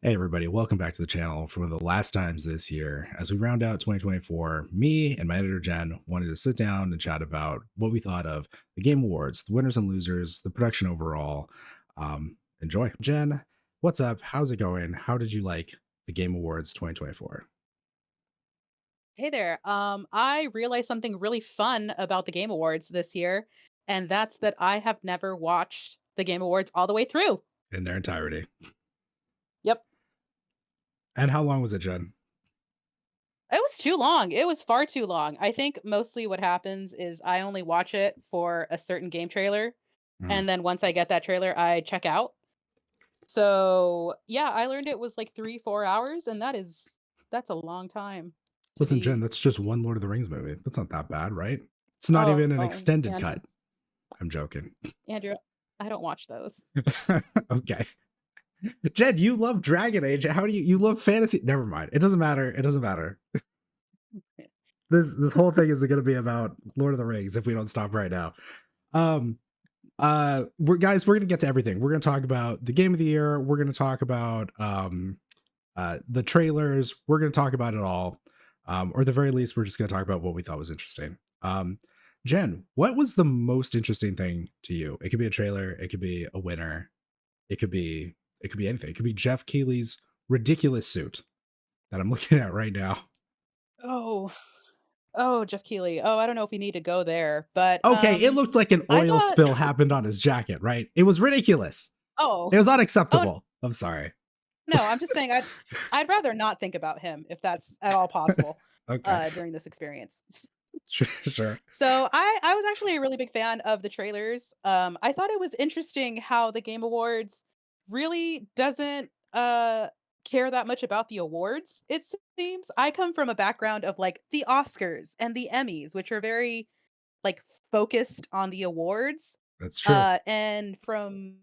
Hey everybody, welcome back to the channel for one of the last times this year. As we round out 2024, me and my editor Jen wanted to sit down and chat about what we thought of the Game Awards, the winners and losers, the production overall. Enjoy. Jen, what's up? How's it going? How did you like the Game Awards 2024? Hey there. I realized something really fun about the Game Awards this year, and that's that I have never watched the Game Awards all the way through. In their entirety. Yep. And how long was it, Jen? It was too long. It was far too long. I think mostly what happens is I only watch it for a certain game trailer, Mm. and then once I get that trailer, I check out. So, yeah, I learned it was like 3, 4 hours, and that's a long time to Listen, Jen, be. that's just one Lord of the Rings movie. That's not that bad, right? It's not even an Oh, extended Andrew, cut. I'm joking. Andrew, I don't watch those. Okay. Jed, you love Dragon Age. How do you love fantasy? Never mind. It doesn't matter. It doesn't matter. This whole thing is going to be about Lord of the Rings if we don't stop right now. Um we're going to get to everything. We're going to talk about the game of the year. We're going to talk about the trailers. We're going to talk about it all. Or at the very least we're just going to talk about what we thought was interesting. Jen, what was the most interesting thing to you? It could be a trailer, it could be a winner, it could be anything. It could be Jeff Keighley's ridiculous suit that I'm looking at right now. Oh. Oh, Jeff Keighley. Oh, I don't know if we need to go there, but, Okay, it looked like an I oil thought spill happened on his jacket, right? It was ridiculous. oh, It was oh, unacceptable. I'm sorry. no, I'm just saying I'd rather not think about him if that's at all possible, Okay, during this experience. sure, sure. So, I was actually a really big fan of the trailers. I thought it was interesting how the Game Awards really doesn't, care that much about the awards, it seems. I come from a background of, like, the Oscars and the Emmys, which are very, like, focused on the awards. That's true. And from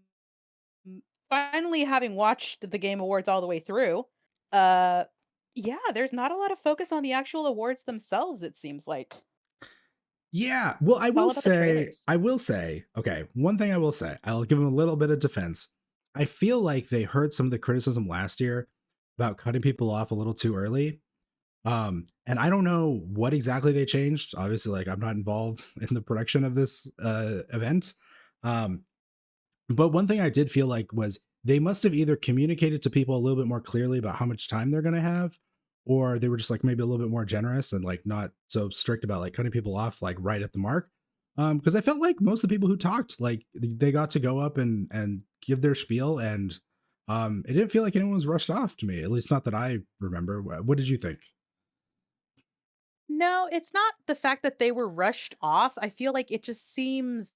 finally having watched the Game Awards all the way through, uh, yeah, there's not a lot of focus on the actual awards themselves, it seems like. Yeah. Well, It's all about the trailers. okay, one thing I will say, I'll give him a little bit of defense. I feel like they heard some of the criticism last year about cutting people off a little too early. And I don't know what exactly they changed. Obviously, like I'm not involved in the production of this event. Um, but one thing I did feel like was they must have either communicated to people a little bit more clearly about how much time they're going to have, or they were just like maybe a little bit more generous and like not so strict about like cutting people off like right at the mark. Because I felt like most of the people who talked, like they got to go up and give their spiel, and it didn't feel like anyone was rushed off to me. At least not that I remember. What did you think? No, it's not the fact that they were rushed off. I feel like it just seems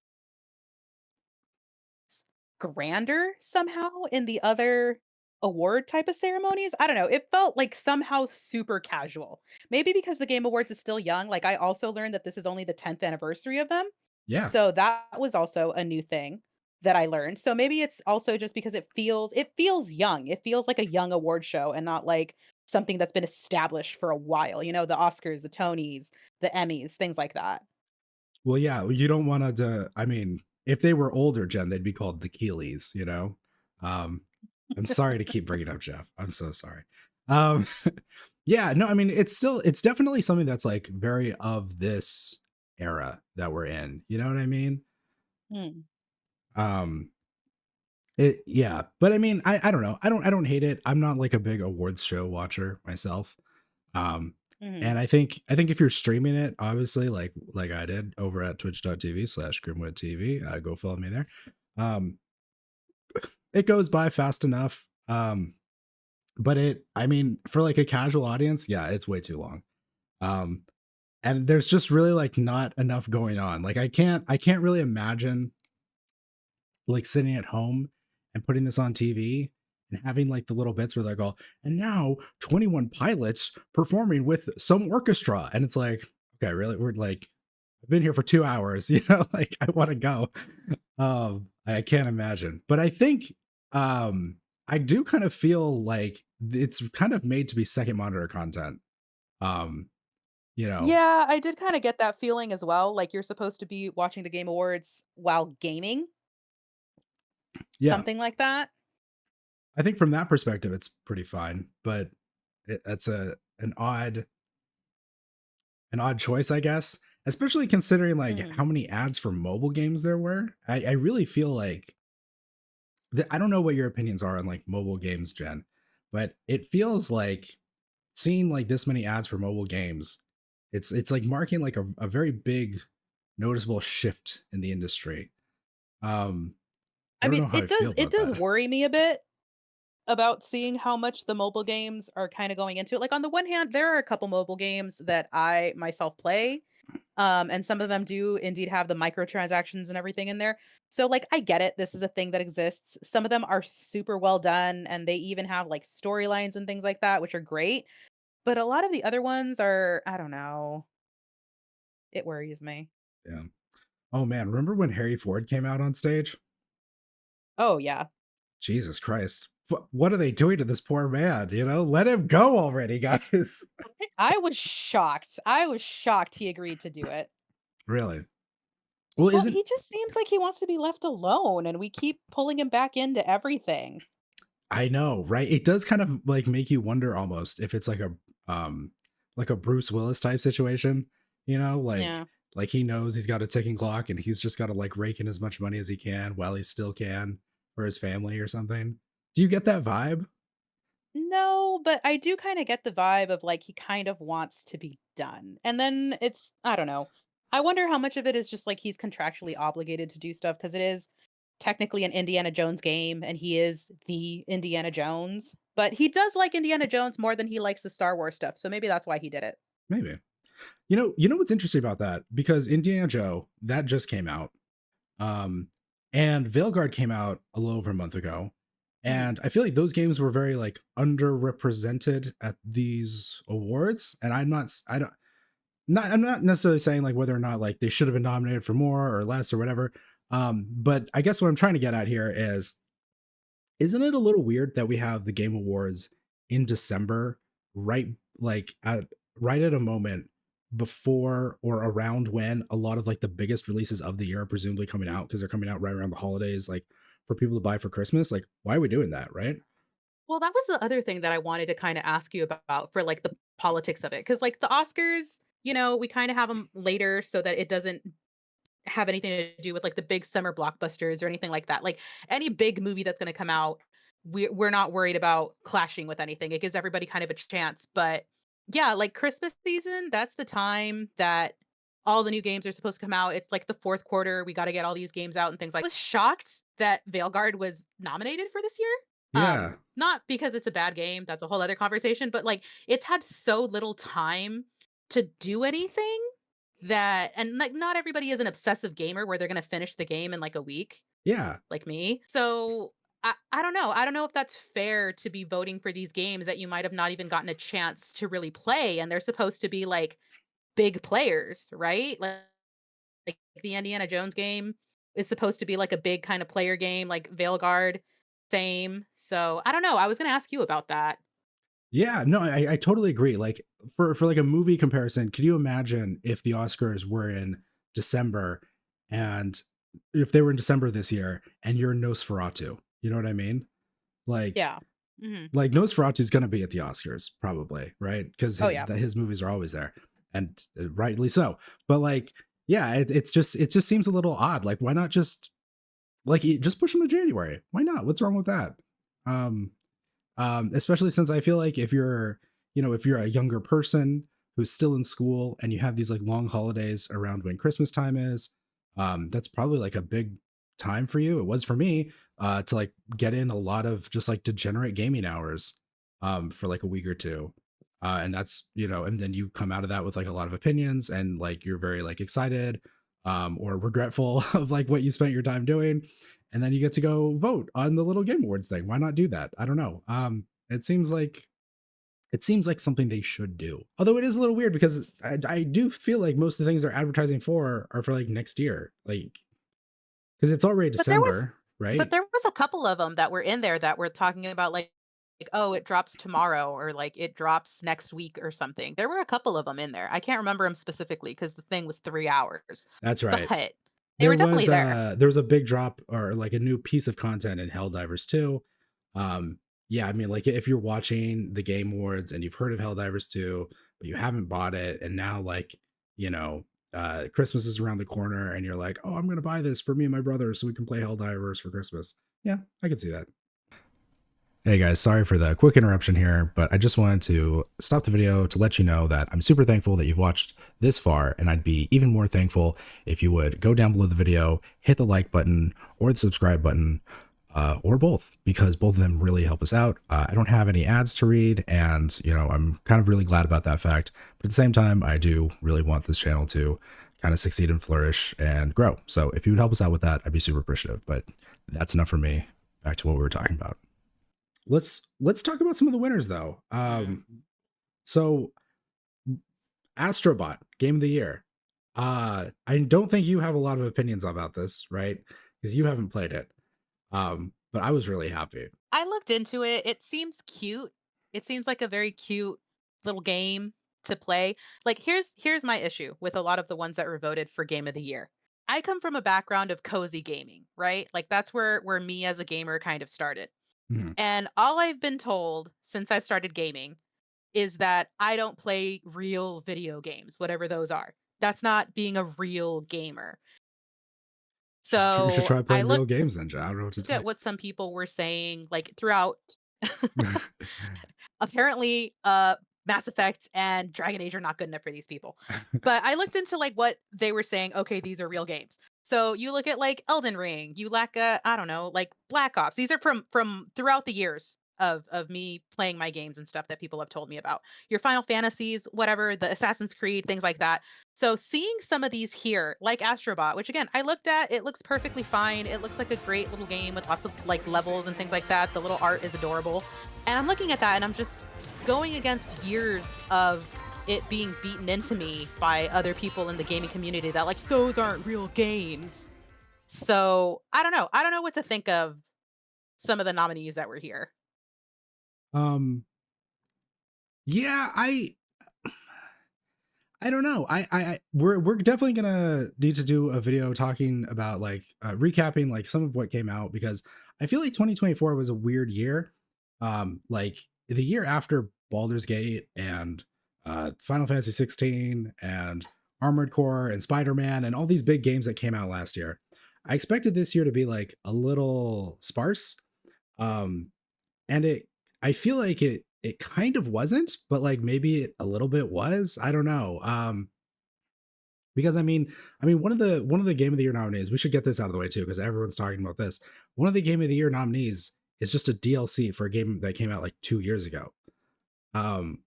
grander somehow in the other award type of ceremonies. I don't know. It felt like somehow super casual. Maybe because the Game Awards is still young. Like I also learned that this is only the 10th anniversary of them. Yeah. So that was also a new thing that I learned. So maybe it's also just because it feels young. It feels like a young award show and not like something that's been established for a while. You know, the Oscars, the Tonys, the Emmys, things like that. Well, yeah, you don't want to. I mean, if they were older, Jen, they'd be called the Keeleys. You know. Um, I'm sorry to keep bringing up Jeff. I'm so sorry. Um, yeah, no, I mean, it's definitely something that's like very of this era that we're in. You know what I mean? Hmm. Um, yeah, but I mean, I don't know. I don't hate it. I'm not like a big awards show watcher myself. Um, Mhm. and I think if you're streaming it, obviously, like I did over at twitch.tv/grimwoodtv, go follow me there. Um, it goes by fast enough. But I mean, for like a casual audience, yeah, it's way too long. Um, and there's just really like not enough going on. Like I can't really imagine like sitting at home and putting this on TV and having like the little bits where they go, and now 21 pilots performing with some orchestra. And it's like, okay, really? We're like, I've been here for 2 hours, like I want to go. I can't imagine. But I think I do kind of feel like it's kind of made to be second monitor content. Um, you know, Yeah, I did kinda get that feeling as well, like you're supposed to be watching the Game Awards while gaming, yeah. something like that. I think from that perspective, it's pretty fine, but that's a an odd choice, I guess, especially considering like Mhm. how many ads for mobile games there were. I really feel like I don't know what your opinions are on like mobile games, Jen, but it feels like seeing like this many ads for mobile games, it's like marking like a very big noticeable shift in the industry. Um, I I don't mean, know how I feel it about does that. worry me a bit about seeing how much the mobile games are kinda going into it. Like, on the one hand, there are a couple mobile games that I myself play, and some of them do indeed have the microtransactions and everything in there. So, like, I get it, this is a thing that exists. Some of them are super well done, and they even have, like, storylines and things like that, which are great, but a lot of the other ones are I don't know, it worries me. Yeah. Oh man, remember when Harry Ford came out on stage? Oh, yeah. Jesus Christ. What are they doing to this poor man? You know, let him go already, guys. I was shocked. I was shocked he agreed to do it. Really? Well, Well, isn't he just seems like he wants to be left alone, and we keep pulling him back into everything. I know, right? It does kind of like make you wonder almost if it's like a Bruce Willis type situation, you know, Yeah. like he knows he's got a ticking clock and he's just got to like rake in as much money as he can while he still can for his family or something. Do you get that vibe? No, but I do kinda get the vibe of, like, he kind of wants to be done, and then it's I don't know. I wonder how much of it is just, like, he's contractually obligated to do stuff because it is technically an Indiana Jones game, and he is the Indiana Jones, but he does like Indiana Jones more than he likes the Star Wars stuff, so maybe that's why he did it. Maybe. You know what's interesting about that? Because Indiana Joe, that just came out. Um, and Veilguard came out a little over a month ago. Mhm. And I feel like those games were very like underrepresented at these awards. And I'm not necessarily saying like whether or not like they should have been nominated for more or less or whatever. But I guess what I'm trying to get at here is, isn't it a little weird that we have the Game Awards in December, right like at right at a moment before or around when a lot of like the biggest releases of the year are presumably coming out because they're coming out right around the holidays, like for people to buy for Christmas? Like, why are we doing that, right? Well, that was the other thing that I wanted to kinda ask you about for, like, the politics of it, because like, the Oscars, we kinda have them later so that it doesn't have anything to do with, like, the big summer blockbusters or anything like that. Like, any big movie that's gonna come out, we're not worried about clashing with anything. It gives everybody kind of a chance, but, yeah, like, Christmas season, that's the time that all the new games are supposed to come out. It's, like, the 4th quarter, we gotta get all these games out and things like I was shocked that Veilguard was nominated for this year. Yeah. Not because it's a bad game, that's a whole other conversation, but, like, it's had so little time to do anything that and, like, not everybody is an obsessive gamer where they're gonna finish the game in, like, a week, Yeah. like me. So, I don't know. I don't know if that's fair to be voting for these games that you might have not even gotten a chance to really play, and they're supposed to be, like, big players, right? Like, the Indiana Jones game is supposed to be, like, a big kinda player game, like, Veilguard, same. So, I don't know. I was gonna ask you about that. Yeah, no, I totally agree. Like for like a movie comparison, could you imagine if the Oscars were in December and if they were in December this year and you're Nosferatu? You know what I mean? Like Yeah. Mhm. like Nosferatu is going to be at the Oscars probably, right? Because Oh, yeah. his movies are always there, and rightly so. But like, yeah, it just seems a little odd. Like, why not just just push them to January? Why not? What's wrong with that? Um, especially since I feel like if you're, if you're a younger person who's still in school and you have these like long holidays around when Christmas time is, that's probably like a big time for you. It was for me, to like get in a lot of just like degenerate gaming hours, for like a week or two. And that's, and then you come out of that with like a lot of opinions and like you're very like excited, or regretful of like what you spent your time doing, and then you get to go vote on the little game awards thing. Why not do that? I don't know. It seems like something they should do. Although it is a little weird because I do feel like most of the things they're advertising for are for like next year, like because it's already But there was December, but right? there was a couple of them that were in there that were talking about, "Oh, it drops tomorrow," or, like, "It drops next week," or something. There were a couple of them in there. I can't remember them specifically because the thing was 3 hours, That's right. but they were definitely there. There was a big drop or like a new piece of content in Helldivers 2. Um, yeah, I mean, like if you're watching the Game Awards and you've heard of Helldivers 2, but you haven't bought it, and now like, you know, Christmas is around the corner and you're like, oh, I'm gonna buy this for me and my brother so we can play Helldivers for Christmas. Yeah, I can see that. Hey guys, sorry for the quick interruption here, but I just wanted to stop the video to let you know that I'm super thankful that you've watched this far, and I'd be even more thankful if you would go down below the video, hit the like button or the subscribe button, or both, because both of them really help us out. I don't have any ads to read, and I'm kind of really glad about that fact. But at the same time, I do really want this channel to kind of succeed and flourish and grow. So if you would help us out with that, I'd be super appreciative. But that's enough for me. Back to what we were talking about. Let's talk about some of the winners though. So Astrobot Game of the Year. I don't think you have a lot of opinions about this, right? Because you haven't played it. But I was really happy. I looked into it. It seems cute. It seems like a very cute little game to play. Like here's my issue with a lot of the ones that were voted for game of the year. I come from a background of cozy gaming, right? Like that's where me as a gamer kind of started. Mhm. And all I've been told since I've started gaming is that I don't play real video games, whatever those are. That's not being a real gamer. You should So try I playing real looked games then, John. I don't know what to tell at what some people were saying, like throughout you. apparently, Mass Effect and Dragon Age are not good enough for these people. But I looked into like what they were saying, okay, these are real games. So you look at like Elden Ring, you lack I don't know, like Black Ops. These are from throughout the years of me playing my games and stuff that people have told me about. Your Final Fantasies, whatever, the Assassin's Creed, things like that. So seeing some of these here, like Astrobot, which again I looked at, it looks perfectly fine. It looks like a great little game with lots of like levels and things like that. The little art is adorable. And I'm looking at that and I'm just going against years of it being beaten into me by other people in the gaming community that like those aren't real games. So I don't know. I don't know what to think of some of the nominees that were here. um, yeah, I don't know. We're definitely gonna need to do a video talking about like recapping like some of what came out, because I feel like 2024 was a weird year. Like the year after Baldur's Gate and Final Fantasy 16 and Armored Core and Spider-Man and all these big games that came out last year. I expected this year to be like a little sparse. Um, and I feel like it kind of wasn't, but like maybe it a little bit was. I don't know. Because I mean one of the game of the year nominees, we should get this out of the way too, because everyone's talking about this. One of the game of the year nominees is just a DLC for a game that came out like 2 years ago. Um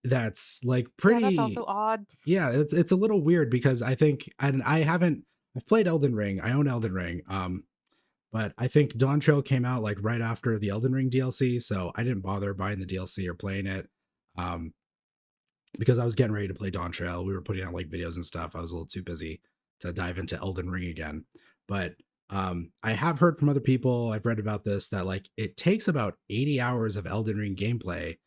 that's like Yeah, that's also pretty. odd. Yeah, it's a little weird because I think, and I haven't, I've played Elden Ring. I own Elden Ring. But I think Dawn Trail came out like right after the Elden Ring DLC, so I didn't bother buying the DLC or playing it. Um, because I was getting ready to play Dawn Trail. We were putting out like videos and stuff. I was a little too busy to dive into Elden Ring again. But I have heard from other people, I've read about this, that like it takes about 80 hours of Elden Ring gameplay.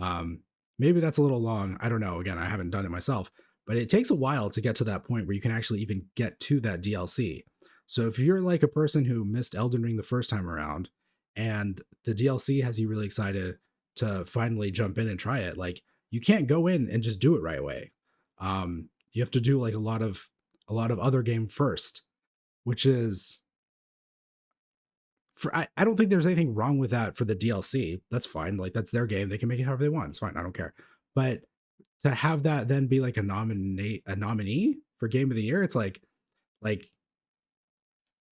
Um, Maybe that's a little long. I don't know. Again, I haven't done it myself, but it takes a while to get to that point where you can actually even get to that DLC. So if you're like a person who missed Elden Ring the first time around and the DLC has you really excited to finally jump in and try it, like you can't go in and just do it right away. You have to do like a lot of other game first, which is I don't think there's anything wrong with that for the DLC. That's fine. Like that's their game. They can make it however they want. It's fine. I don't care. But to have that then be like a nominee for game of the year, it's like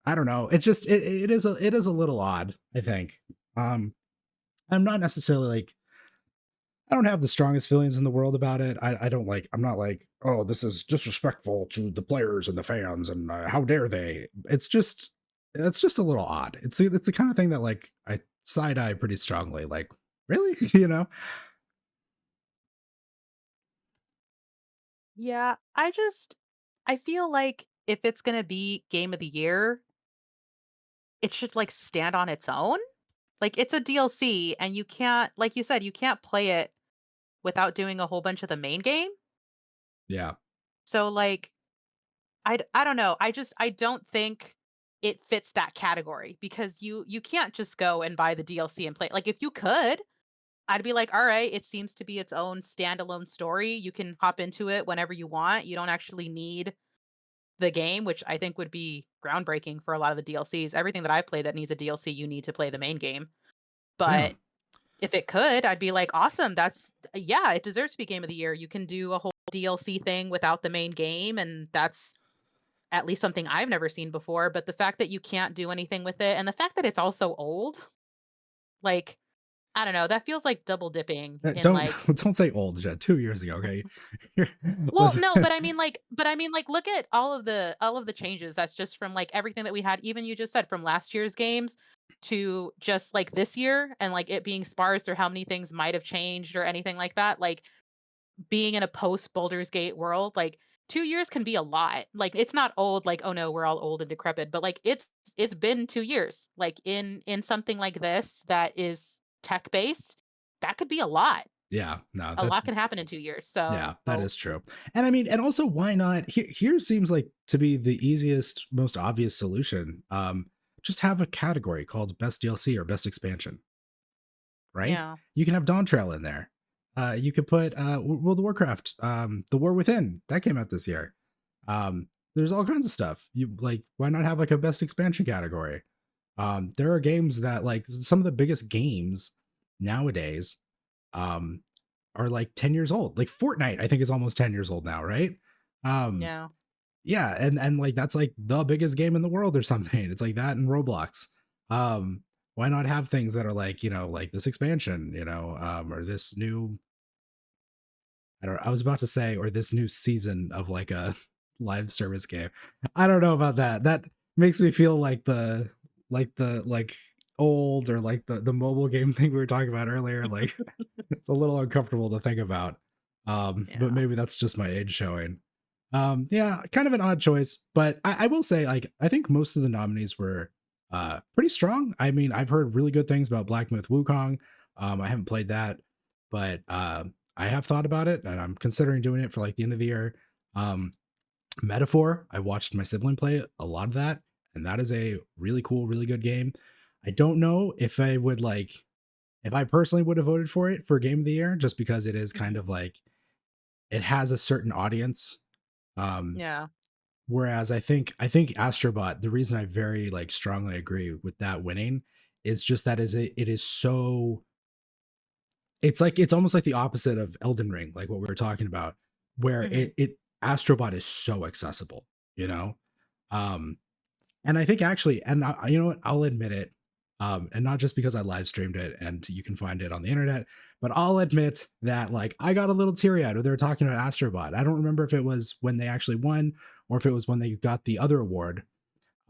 I don't know. It's just it is a little odd, I think. Um I'm not necessarily like I don't have the strongest feelings in the world about it. I don't like. I'm not like, oh, this is disrespectful to the players and the fans, and how dare they? It's just a little odd. It's the kind of thing that like I side eye pretty strongly. Like, really, Yeah, I feel like if it's gonna be game of the year, it should like stand on its own. Like it's a DLC and you can't, like you said, you can't play it without doing a whole bunch of the main game. Yeah. So like I don't know. I don't think it fits that category because you can't just go and buy the DLC and play. Like if you could, I'd be like, all right, it seems to be its own standalone story. You can hop into it whenever you want. You don't actually need the game, which I think would be groundbreaking for a lot of the DLCs. Everything that I've played that needs a DLC, you need to play the main game. Yeah. But if it could, I'd be like, awesome. That's yeah, it deserves to be game of the year. You can do a whole DLC thing without the main game, and that's at least something I've never seen before. But the fact that you can't do anything with it, and the fact that it's also old, like I don't know, that feels like double dipping in Don't like don't say old, Jen. 2 years ago, okay? well, Listen, no, but I mean, like, look at all of the changes. That's just from like everything that we had. Even you just said from last year's games to just like this year, and like it being sparse or how many things might have changed or anything like that. Like being in a post Baldur's Gate world, like 2 years can be a lot. Like it's not old. Like oh no, we're all old and decrepit. But like it's been 2 years. Like in something like this that is tech based, that could be a lot. yeah, no, A that lot can happen in 2 years. yeah, So that is true. And I mean, and also why not here seems like to be the easiest, most obvious solution. Just have a category called best DLC or best expansion, right? yeah. You can have Dawn Trail in there. You could put World of Warcraft, The War Within, that came out this year. There's all kinds of stuff. You like, why not have like a best expansion category? There are games that like some of the biggest games nowadays um, are like 10 years old. Like Fortnite, I think is almost 10 years old now, right? Um, Yeah. yeah, and like that's like the biggest game in the world or something. It's like that in Roblox. Why not have things that are like, like this expansion, or this new I was about to say, or this new season of like a live service game. I don't know about that. That makes me feel like old or like the mobile game thing we were talking about earlier. Like it's a little uncomfortable to think about. But Yeah. maybe that's just my age showing. Yeah, kind of an odd choice, but I will say, like, I think most of the nominees were pretty strong. I mean, I've heard really good things about Black Myth Wukong. I haven't played that, but I have thought about it, and I'm considering doing it for like the end of the year. Um, Metaphor, I watched my sibling play a lot of that, and that is a really cool, really good game. I don't know if I would like if I personally would have voted for it for game of the year, just because it is kind Mhm. of like it has a certain audience. Um, Yeah. Whereas I think Astrobot, the reason I very like strongly agree with that winning is just that it is so it's like it's almost like the opposite of Elden Ring, like what we were talking about, where Mhm. it Astrobot is so accessible, you know? Um, and I think actually, and you know what, I'll admit it, and not just because I live streamed it and you can find it on the internet, but I'll admit that like I got a little teary eyed when they were talking about Astrobot. I don't remember if it was when they actually won or if it was when they got the other award.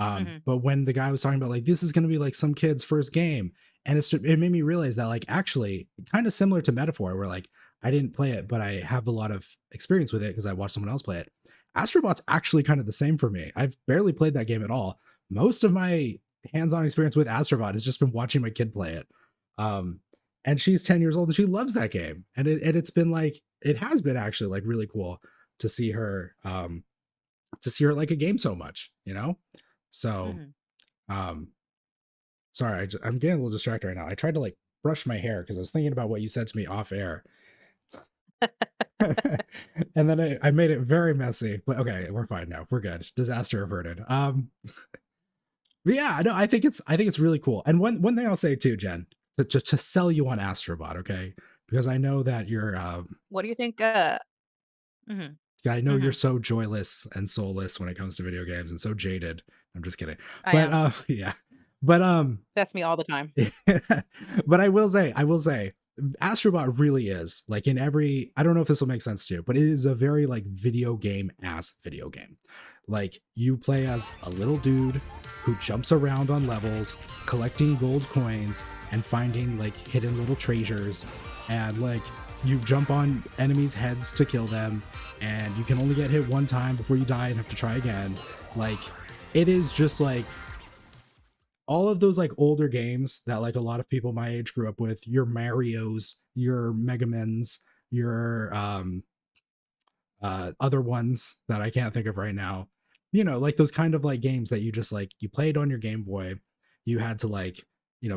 Mhm. But when the guy was talking about like this is going to be like some kid's first game, and it made me realize that like actually kind of similar to Metaphor, where like I didn't play it, but I have a lot of experience with it because I watched someone else play it. Astrobot's actually kind of the same for me. I've barely played that game at all. Most of my hands-on experience with Astrobot has just been watching my kid play it. Um, and she's 10 years old and she loves that game. And it's been like it has been actually like really cool to see her like a game so much, you know? So, Mhm. um, sorry, I'm getting a little distracted right now. I tried to like brush my hair because I was thinking about what you said to me off air, and then I made it very messy. But okay, we're fine now. We're good. Disaster averted. But yeah, no, I think it's really cool. And one thing I'll say too, Jen, to sell you on Astrobot, okay? Because I know that What do you think, mhm. I know you're Mhm. so joyless and soulless when it comes to video games and so jaded. I'm just kidding. I But am. yeah. But That's me all the time. but I will say, Astrobot really is like in every. I don't know if this will make sense to you, but it is a very like video game ass video game. Like you play as a little dude who jumps around on levels, collecting gold coins and finding like hidden little treasures, and like you jump on enemies' heads to kill them, and you can only get hit one time before you die and have to try again. Like it is just like all of those like older games that like a lot of people my age grew up with, your Marios, your Megamens, your other ones that I can't think of right now. like those kind of like games that you just like you played on your Game Boy. You had to like,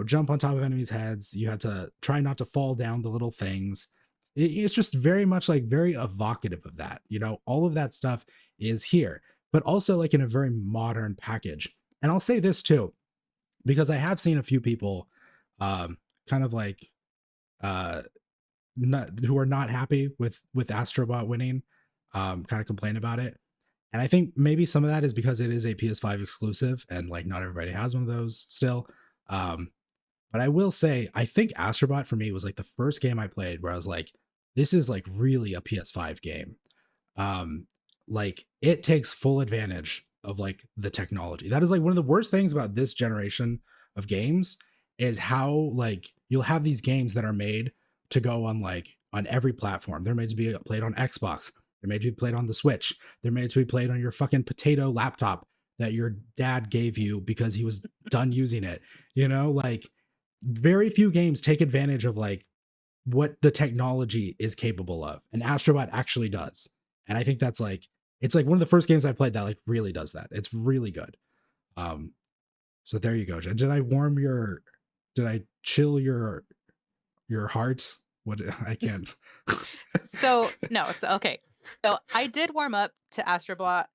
jump on top of enemies' heads. You had to try not to fall down the little things. It's just very much like very evocative of that. All of that stuff is here, but also like in a very modern package. And I'll say this too, because I have seen a few people kind of like uh who are not happy with Astrobot winning, kind of complain about it. And I think maybe some of that is because it is a PS5 exclusive and like not everybody has one of those still. Um, but I will say, I think Astrobot for me was like the first game I played where I was like, this is like really a PS5 game. Um, like it takes full advantage of like the technology. That is like one of the worst things about this generation of games is how like you'll have these games that are made to go on like on every platform. They're made to be played on Xbox. They're made to be played on the Switch. They're made to be played on your fucking potato laptop that your dad gave you because he was done using it. Like very few games take advantage of like what the technology is capable of. And Astrobot actually does. And I think that's like it's like one of the first games I played that like really does that. It's really good. Um so there you go, Jen. Did I chill your heart? What I can't. So no, it's okay. So I did warm up to Astrobot,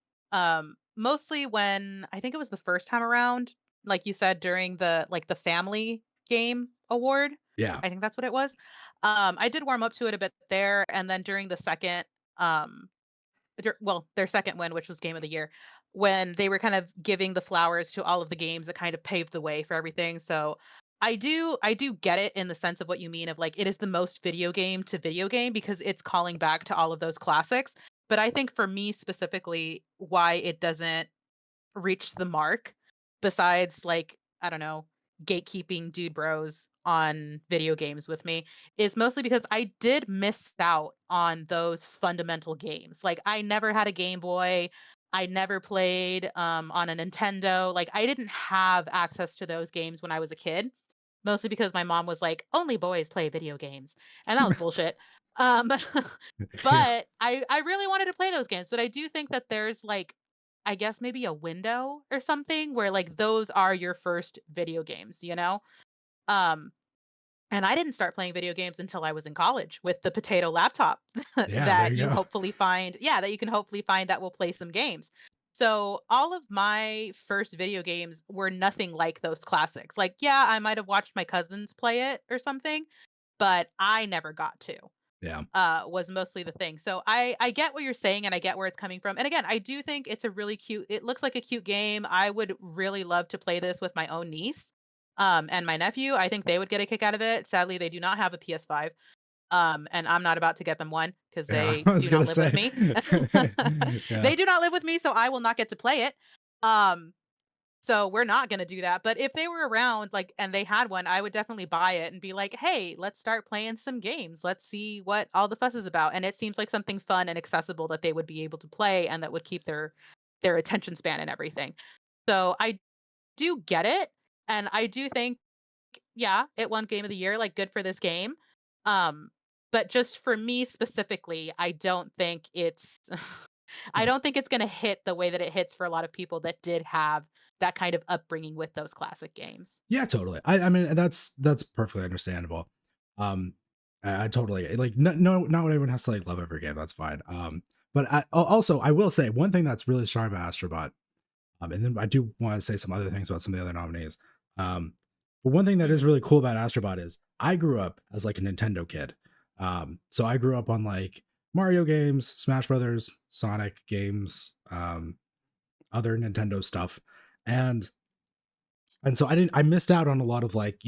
mostly when I think it was the first time around, like you said, during the family game award. Yeah. I think that's what it was. I did warm up to it a bit there, and then during the second, their second win, which was Game of the Year, when they were kind of giving the flowers to all of the games that kind of paved the way for everything. So I do get it in the sense of what you mean of like it is the most video game to video game because it's calling back to all of those classics. But I think for me specifically, why it doesn't reach the mark, besides like, I don't know, gatekeeping dude bros on video games with me, is mostly because I did miss out on those fundamental games. Like I never had a Game Boy. I never played on a Nintendo. Like I didn't have access to those games when I was a kid, mostly because my mom was like, only boys play video games. And that was bullshit. Um Yeah. but I really wanted to play those games, but I do think that there's like, I guess maybe a window or something where like those are your first video games, you know? Um, and I didn't start playing video games until I was in college with the potato laptop Yeah, there that you you go. hopefully find, yeah, that you can hopefully find that will play some games. So all of my first video games were nothing like those classics. Like, yeah, I might have watched my cousins play it or something, but I never got to Yeah. was mostly the thing. So I get what you're saying and I get where it's coming from. And again, I do think it's a really cute, it looks like a cute game. I would really love to play this with my own niece and my nephew. I think they would get a kick out of it. Sadly, they do not have a PS5. And I'm not about to get them one because Yeah. they I was do gonna not live with say. me. Yeah. They do not live with me, so I will not get to play it. Um so we're not gonna do that, but if they were around, like, and they had one, I would definitely buy it and be like, "Hey, let's start playing some games. Let's see what all the fuss is about." And it seems like something fun and accessible that they would be able to play and that would keep their attention span and everything. So I do get it, and I do think, yeah, it won Game of the Year, like, good for this game. Um, but just for me specifically, I don't think it's I don't think it's gonna hit the way that it hits for a lot of people that did have that kind of upbringing with those classic games. Yeah, totally. I mean that's perfectly understandable. I totally like no not what everyone has to like love every game. That's fine. But also I will say one thing that's really strong about Astrobot. And then I do want to say some other things about some of the other nominees. Um, but one thing that is Mhm. really cool about Astrobot is I grew up as like a Nintendo kid. So I grew up on like Mario games, Smash Brothers, Sonic games, other Nintendo stuff, and so I missed out on a lot of like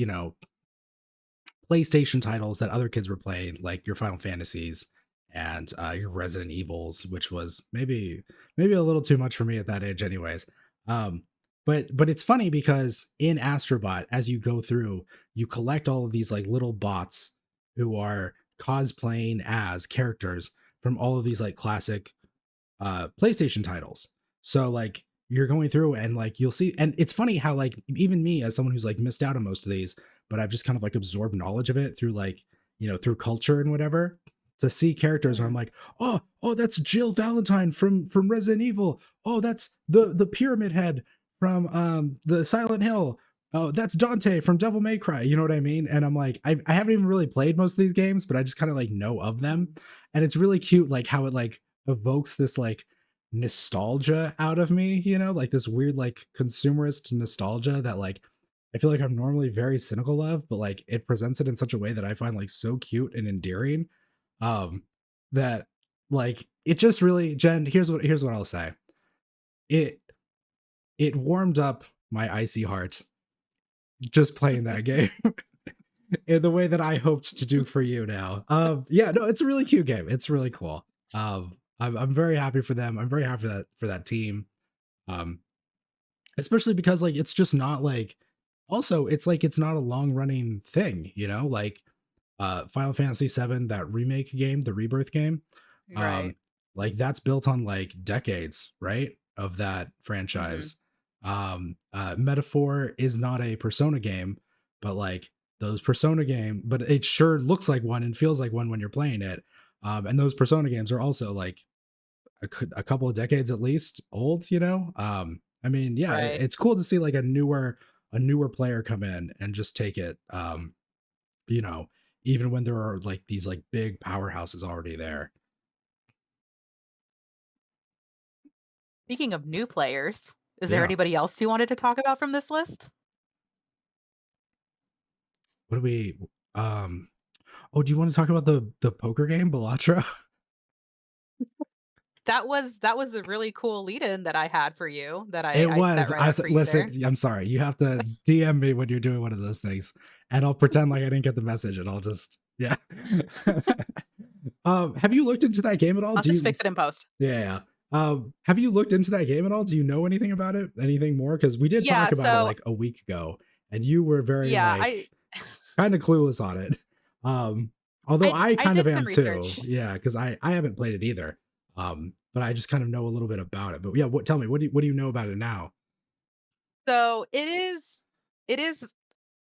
PlayStation titles that other kids were playing, like your Final Fantasies and your Resident Evils, which was maybe a little too much for me at that age, anyways. Um, but it's funny because in Astrobot, as you go through, you collect all of these like little bots who are cosplaying as characters from all of these like classic PlayStation titles. So like you're going through and like you'll see, and it's funny how like even me as someone who's like missed out on most of these, but I've just kind of like absorbed knowledge of it through like through culture and whatever. to see characters where I'm Mhm. like, oh, that's Jill Valentine from Resident Evil. Oh, that's the Pyramid Head from the Silent Hill. Oh, that's Dante from Devil May Cry. You know what I mean? And I'm like, I haven't even really played most of these games, but I just kind of like know of them, Mhm. and it's really cute, like how it like evokes this like nostalgia out of me, like this weird like consumerist nostalgia that like I feel like I'm normally very cynical of, but like it presents it in such a way that I find like so cute and endearing. Um that like it just really, Jen, here's what I'll say. It it warmed up my icy heart just playing that game in the way that I hoped to do for you now. Yeah, no, it's a really cute game. It's really cool. I'm very happy for them. I'm very happy for that team. Um, especially because like it's just not like, also it's like it's not a long running thing, like Final Fantasy 7, that remake game, the Rebirth game. Right. Um, like that's built on like decades, right? Of that Mhm. franchise. Metaphor is not a Persona game, but like those Persona game, but it sure looks like one and feels like one when you're playing it. And those Persona games are also like a couple of decades at least old, I mean, yeah, Right. it's cool to see like a newer player come in and just take it, you know even when there are like these like big powerhouses already there. Speaking of new players, is there Yeah. anybody else you wanted to talk about from this list? What do we um oh, do you want to talk about the poker game Balatro? That was a really cool lead-in that I had for you that I It I set was. right up for you Listen, there. I'm sorry. You have to DM me when you're doing one of those things, and I'll pretend like I didn't get the message, and I'll just, yeah. Have you looked into that game at all? I'll Do just you? fix it in post. Yeah, yeah. Have you looked into that game at all? Do you know anything about it? Anything more? Because we did Yeah, talk about it so like a week ago, and you were very yeah, like I kind of clueless on it. Um, although I I kind of did some am too. research. Yeah, because I haven't played it either. But I just kind of know a little bit about it. But yeah, tell me, what do you know about it now? So, it is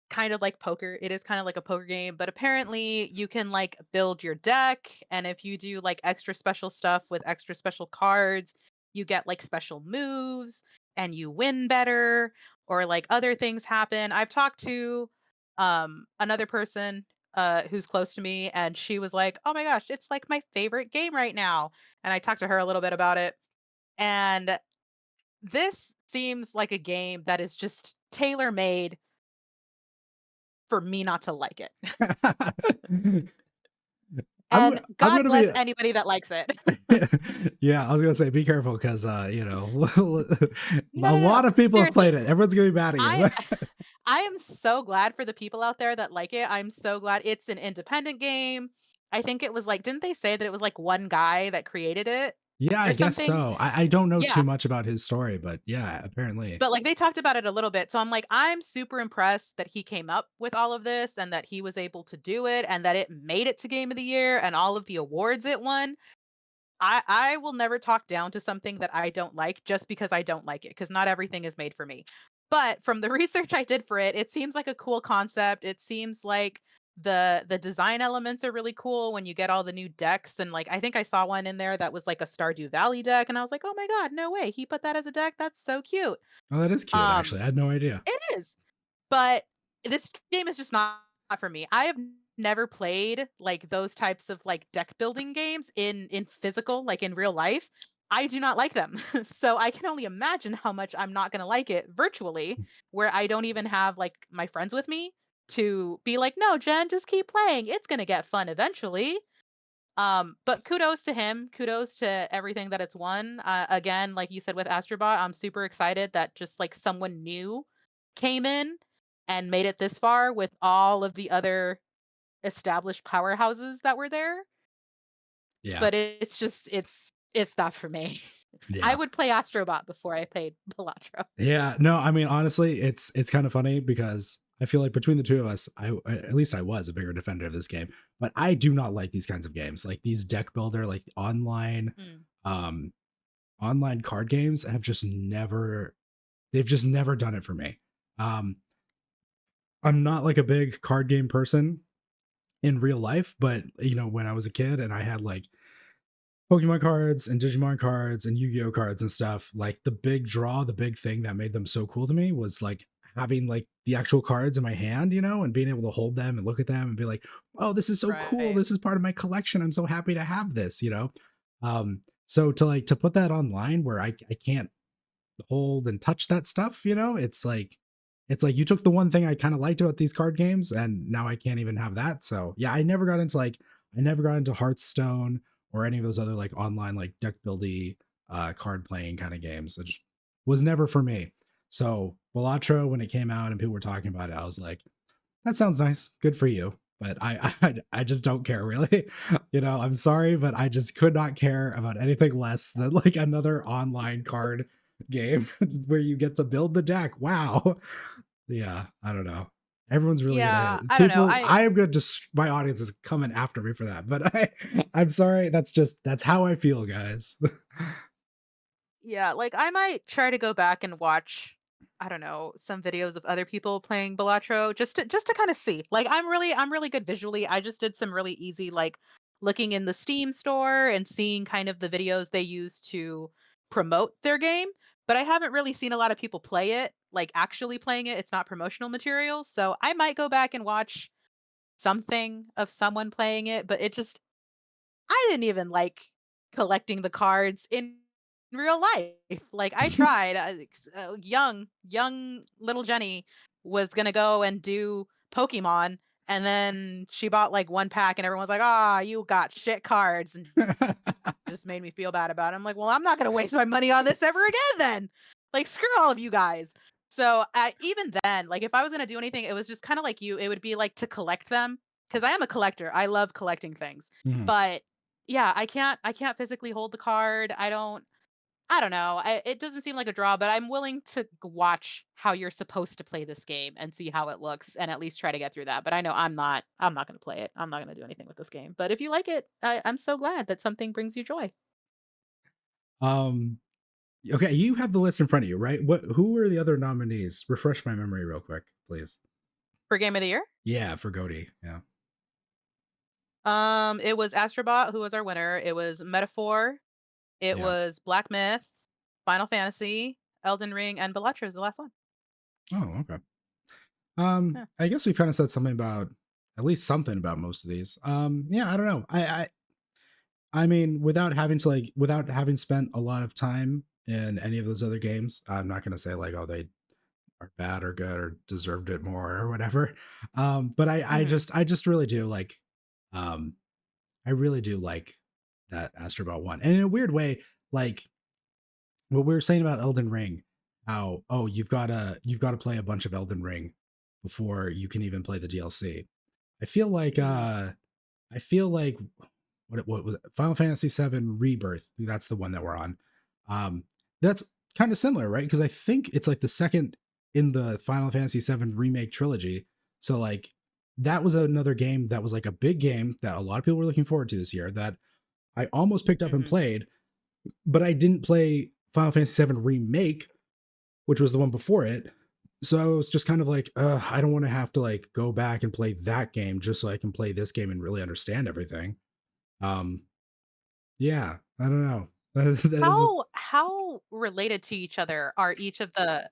kind of like poker. It is kind of like a poker game, but apparently you can like build your deck, and if you do like extra special stuff with extra special cards, you get like special moves and you win better, or like other things happen. I've talked to another person who's close to me, and she was like, "Oh my gosh, it's like my favorite game right now." And I talked to her a little bit about it, and this seems like a game that is just tailor-made for me not to like it. And I'm God gonna bless be anybody that likes it. yeah, I was gonna say be careful because No, a no, no, no. lot of people have Seriously, played it. Everyone's gonna be mad at I you. I am so glad for the people out there that like it. I'm so glad it's an independent game. I think it was like, didn't they say that it was like one guy that created it Yeah, I or guess something? so. I don't know too Yeah. much about his story, but yeah, apparently. But like they talked about it a little bit. So I'm like, I'm super impressed that he came up with all of this and that he was able to do it and that it made it to game of the year and all of the awards it won. I will never talk down to something that I don't like just because I don't like it, because not everything is made for me. But from the research I did for it, it seems like a cool concept. It seems like the design elements are really cool when you get all the new decks, and like I think I saw one in there that was like a Stardew Valley deck and I was like, "Oh my god, no way. He put that as a deck. That's so cute." Oh, that is cute, Um actually. I had no idea. it is. But this game is just not for me. I have never played like those types of like deck building games in physical, like in real life. I do not like them. So I can only imagine how much I'm not going to like it virtually, where I don't even have like my friends with me to be like, "No, Jen, just keep playing. It's going to get fun eventually." But kudos to him. Kudos to everything that it's won. Again, like you said with Astrobot, I'm super excited that just like someone new came in and made it this far with all of the other established powerhouses that were there. Yeah. But it's just it's not for me. I Yeah. would play Astrobot before I played Balatro. Yeah, no, I mean, honestly, it's kind of funny because I feel like between the two of us, at least I was a bigger defender of this game, but I do not like these kinds of games, like these deck builder, like Mm, um, online card games have just never, they've just never done it for me. Um, I'm not like a big card game person. in real life, but when I was a kid and I had like Pokemon cards and Digimon cards and Yu-Gi-Oh cards and stuff, like the big draw, the big thing that made them so cool to me was like having like the actual cards in my hand, and being able to hold them and look at them and be like, "Oh, this is so cool. Right. This is part of my collection. I'm so happy to have this." So to put that online where I can't hold and touch that stuff, it's like you took the one thing I kind of liked about these card games and now I can't even have that. So yeah, I never got into Hearthstone or any of those other like online like deck buildy card playing kind of games. It just was never for me. So Balatro, when it came out and people were talking about it, I was like, that sounds nice. Good for you. But I just don't care really. I'm sorry, but I just could not care about anything less than like another online card game where you get to build the deck. Wow. Yeah, I don't know. Everyone's really Yeah, gonna I don't know. people I am gonna just my audience is coming after me for that, but I'm sorry, that's how I feel, guys. Yeah, like I might try to go back and watch, I don't know, some videos of other people playing Balatro just to kind of see. Like I'm really good visually. I just did some really easy like looking in the Steam store and seeing kind of the videos they use to promote their game, but I haven't really seen a lot of people play it, like actually playing it. It's not promotional material. So I might go back and watch something of someone playing it, but it just I didn't even like collecting the cards in real life. Like I tried, young little Jenny was gonna go and do Pokemon, and then she bought like one pack, and everyone's like, "Ah, you got shit cards," and just made me feel bad about it. I'm like, "Well, I'm not gonna waste my money on this ever again, then. Like, screw all of you guys." So even then, like if I was gonna do anything, it was just kind of like you. It would be like to collect them because I am a collector. I love collecting things, Mhm. but yeah, I can't physically hold the card. I don't know. It doesn't seem like a draw, but I'm willing to watch how you're supposed to play this game and see how it looks and at least try to get through that. But I know I'm not going to play it. I'm not going to do anything with this game. But if you like it, I'm so glad that something brings you joy. Um, okay, you have the list in front of you, right? Who were the other nominees? Refresh my memory real quick, please. For game of the year, Yeah, for Goaty. Yeah. it was Astrobot who was our winner. It was Metaphor, it Yeah. was Black Myth, Final Fantasy, Elden Ring, and Balatro is the last one. Oh, okay. Yeah. I guess we kind of said something about at least something about most of these. Yeah, I don't know. I mean, without having spent a lot of time in any of those other games, I'm not gonna say like, oh, they are bad or good or deserved it more or whatever. But Mhm. I just really do like, um, I really do like that Astro Bot one, and in a weird way, like what we were saying about Elden Ring, how you've got to play a bunch of Elden Ring before you can even play the DLC. I feel like Mhm. I feel like what was it? Final Fantasy VII Rebirth. That's the one that we're on. Um, that's kind of similar, right? Because I think it's like the second in the Final Fantasy VII remake trilogy. So like that was another game that was like a big game that a lot of people were looking forward to this year that I almost picked up and Mhm. played, but I didn't play Final Fantasy VII Remake, which was the one before it. So I was just kind of like, I don't want to have to like go back and play that game just so I can play this game and really understand everything. Um, yeah, I don't know. That is How related to each other are each of the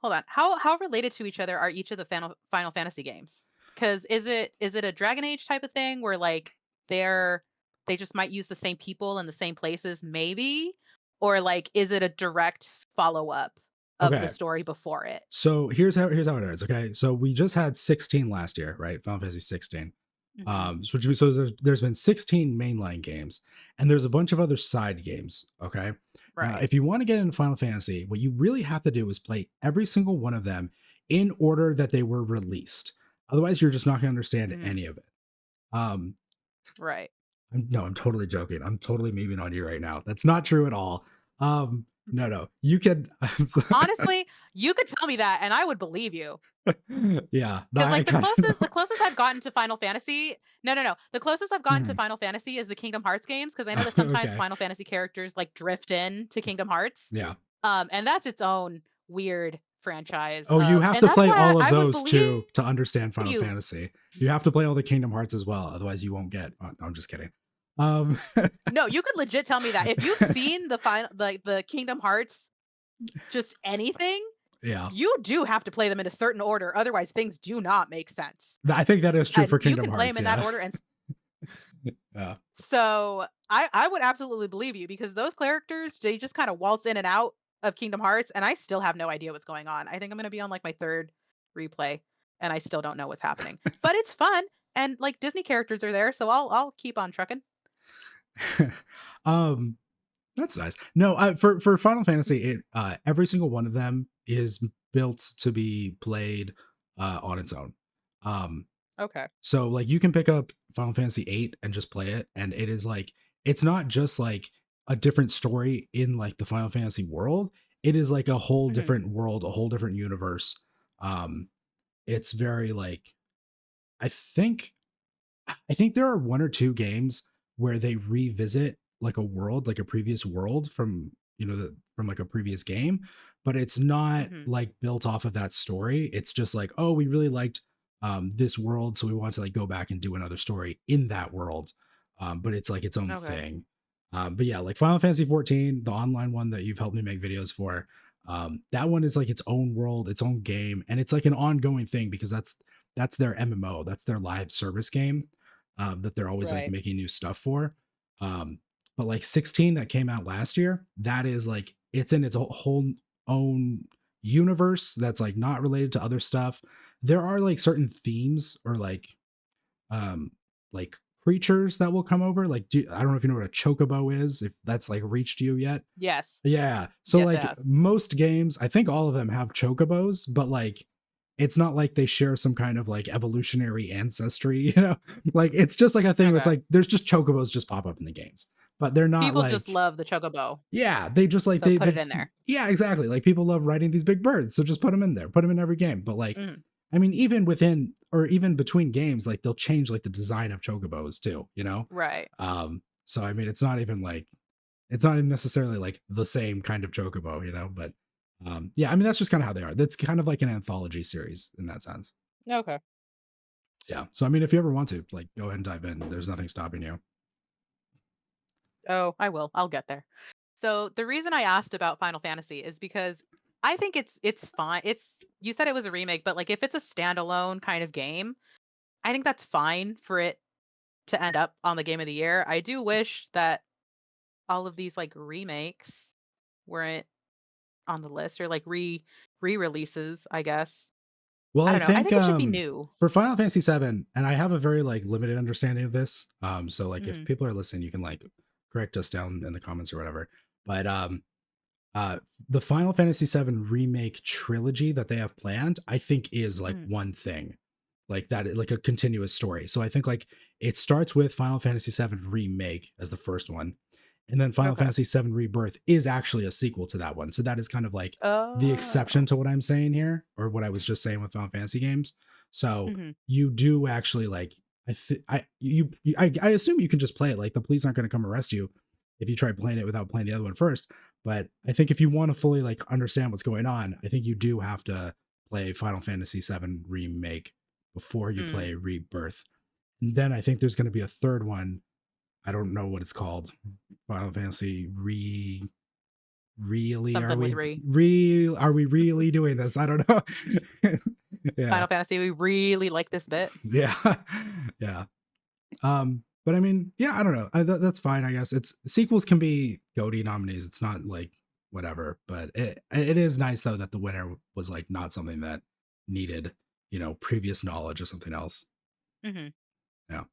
hold on. How related to each other are each of the Final Fantasy games? Because is it a Dragon Age type of thing where like they're they just might use the same people in the same places, maybe? Or like is it a direct follow up of the okay. story before it? So here's how it is. Okay, so we just had 16 last year, right? Final Fantasy 16. Mhm. So there's been 16 mainline games, and there's a bunch of other side games. Okay, now Right. if you want to get into Final Fantasy, what you really have to do is play every single one of them in order that they were released. Otherwise, you're just not going to understand Mhm. any of it. Um, Right. no, I'm totally joking. I'm totally memeing on you right now. That's not true at all. No, you can. Honestly, you could tell me that and I would believe you. Yeah, no, 'Cause, I like, the kind of closest know. the closest I've gotten to Final Fantasy no. The closest I've gotten to Mhm. Final Fantasy is the Kingdom Hearts games, because I know that sometimes Okay, Final Fantasy characters, like, drift in to Kingdom Hearts, yeah. and that's its own weird franchise Oh, you of, have and to that's play why all of I would those believe too to understand Final you. Fantasy. You have to play all the Kingdom Hearts as well, otherwise you won't get. Oh, no, I'm just kidding. Um, No, you could legit tell me that. If you've seen the final the Kingdom Hearts, just anything, yeah, you do have to play them in a certain order, otherwise things do not make sense. I think that is true And for you Kingdom can play them Hearts. in that Yeah, order, and yeah. so I would absolutely believe you because those characters, they just kinda waltz in and out of Kingdom Hearts, and I still have no idea what's going on. I think I'm gonna be on, like, my 3rd replay, and I still don't know what's happening. But it's fun, and, like, Disney characters are there, so I'll keep on trucking. um, that's nice. No, for Final Fantasy, it every single one of them is built to be played on its own. Um, Okay. So like you can pick up Final Fantasy 8 and just play it, and it is like it's not just like a different story in like the Final Fantasy world. It is like a whole Mhm. different world, a whole different universe. Um it's very like I think I think there are one or two games where they revisit like a world, like a previous world from from like a previous game, but it's not Mhm. like built off of that story. It's just like, oh, we really liked this world, so we want to like go back and do another story in that world. But it's like its own Okay. thing. But yeah, like Final Fantasy 14, the online one that you've helped me make videos for, that one is like its own world, its own game, and it's like an ongoing thing because that's their MMO, that's their live service game that they're always like Right. making new stuff for. Um, but like 16 that came out last year, that is like it's in its whole own universe that's like not related to other stuff. There are like certain themes or um like creatures that will come over. Like I don't know if you know what a chocobo is, if that's like reached you yet. Yes. Yeah. So Yes, it like has. most games, I think all of them have chocobos, but like it's not like they share some kind of like evolutionary ancestry, you know? Like it's just like a thing where it's Okay. like there's just chocobos just pop up in the games. But they're not People just like love the chocobo, yeah, they just like so put it they in there. yeah, exactly. Like people love riding these big birds, so just put them in there. Put them in every game. But like Mhm. I mean even within or even between games, like they'll change like the design of chocobos too, you know? Right. So I mean it's not even necessarily like the same kind of chocobo, you know, but yeah, I mean that's just kind of how they are. That's kind of like an anthology series in that sense. Okay. Yeah. So I mean if you ever want to, like go ahead and dive in. There's nothing stopping you. Oh, I will. I'll get there. So the reason I asked about Final Fantasy is because I think it's fine. It's you said it was a remake, but like if it's a standalone kind of game, I think that's fine for it to end up on the game of the year. I do wish that all of these like remakes weren't on the list or like re-releases, I guess. Well, I I don't know. I think think it should be new. for Final Fantasy 7, and I have a very like limited understanding of this. So like if Mhm. people are listening, you can like correct us down in the comments or whatever. But uh the Final Fantasy 7 remake trilogy that they have planned, I think is like Mhm. one thing. Like that like a continuous story. So I think like it starts with Final Fantasy 7 remake as the first one. And then Final Okay. Fantasy 7 Rebirth is actually a sequel to that one. So that is kind of like the exception Oh. to what I'm saying here or what I was just saying with Final Fantasy games. So Mhm. you do actually like I assume you can just play it. Like the police aren't going to come arrest you if you try playing it without playing the other one first. But I think if you want to fully like understand what's going on, I think you do have to play Final Fantasy 7 remake before you Mm. play Rebirth. And then I think there's going to be a third one. I don't know what it's called. Final Fantasy really Something with re. are we really doing this? I don't know. Yeah. Final Fantasy, we really like this bit. Yeah. Yeah. But I mean, yeah, I don't know. That's fine, I guess. It's sequels can be GOTY nominees. It's not like whatever, but it is nice though that the winner was like not something that needed, previous knowledge or something else. Mhm. Yeah.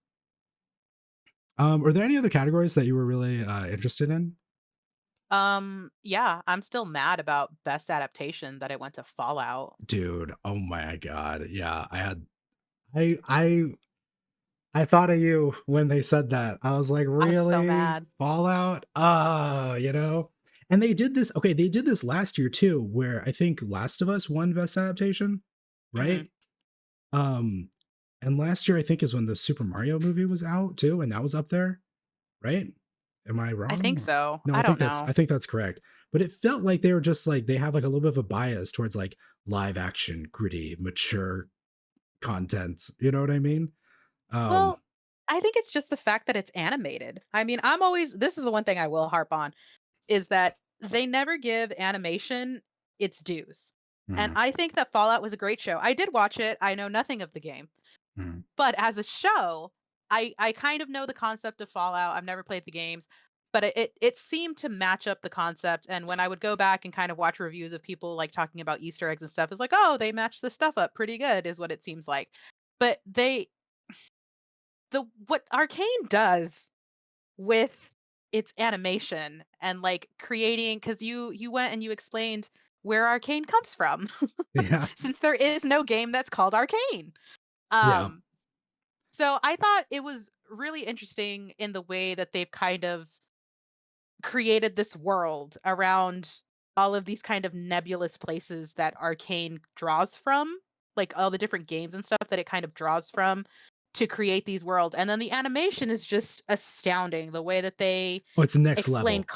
Are there any other categories that you were really interested in? Yeah, I'm still mad about best adaptation that it went to Fallout. Dude, oh my god. Yeah, I I I thought of you when they said that. I was like, I'm so "Really? mad. Fallout?" And they did this okay, they did this last year too, where I think Last of Us won best adaptation, Mhm. right? Um, and last year I think is when the Super Mario movie was out too, and that was up there, right? Am I I think wrong? so. No, I don't I know. think that's correct. But it felt like they were just like they have like a little bit of a bias towards like live action, gritty, mature content. You know what I mean? Um, Well, I think it's just the fact that it's animated. I mean, I'm always this is the one thing I will harp on, is that they never give animation its dues. And mhm, I think that Fallout was a great show. I did watch it. I know nothing of the game. mhm. But as a show, I kind of know the concept of Fallout. I've never played the games, but it seemed to match up the concept. And when I would go back and kind of watch reviews of people like talking about Easter eggs and stuff, it's like, oh, they match the stuff up pretty good, is what it seems like. But the what Arcane does with its animation and like creating, because you went and you explained where Arcane comes from, Yeah, since there is no game that's called Arcane. yeah. Um, So I thought it was really interesting in the way that they've kind of created this world around all of these kind of nebulous places that Arcane draws from, like all the different games and stuff that it kind of draws from to create these worlds. And then the animation is just astounding. The way that they Oh, it's next explain level.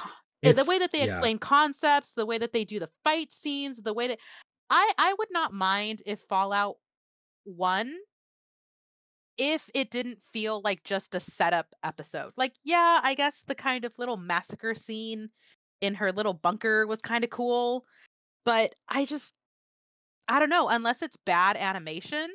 It's yeah. explain concepts, the way that they do the fight scenes, the way that I would not mind if Fallout 1, if it didn't feel like just a setup episode. Like, yeah, I guess the kind of little massacre scene in her little bunker was kind of cool, but I don't know, unless it's bad animation,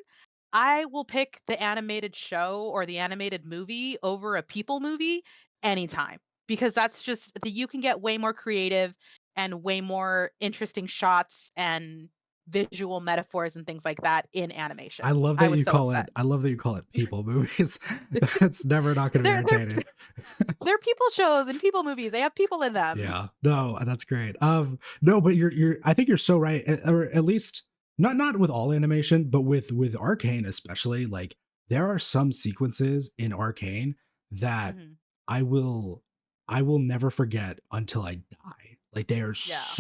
I will pick the animated show or the animated movie over a people movie anytime, because that's just the you can get way more creative and way more interesting shots and visual metaphors and things like that in animation. I was so upset. I love that you call it people movies. It's never not gonna be They're entertaining. they're people shows and people movies, they have people in them. Yeah. No, that's great. No, but you're I think you're so right. Or at least not with all animation, but with Arcane especially, like there are some sequences in Arcane that Mhm. I will I will never forget until I die. Like they are Yeah.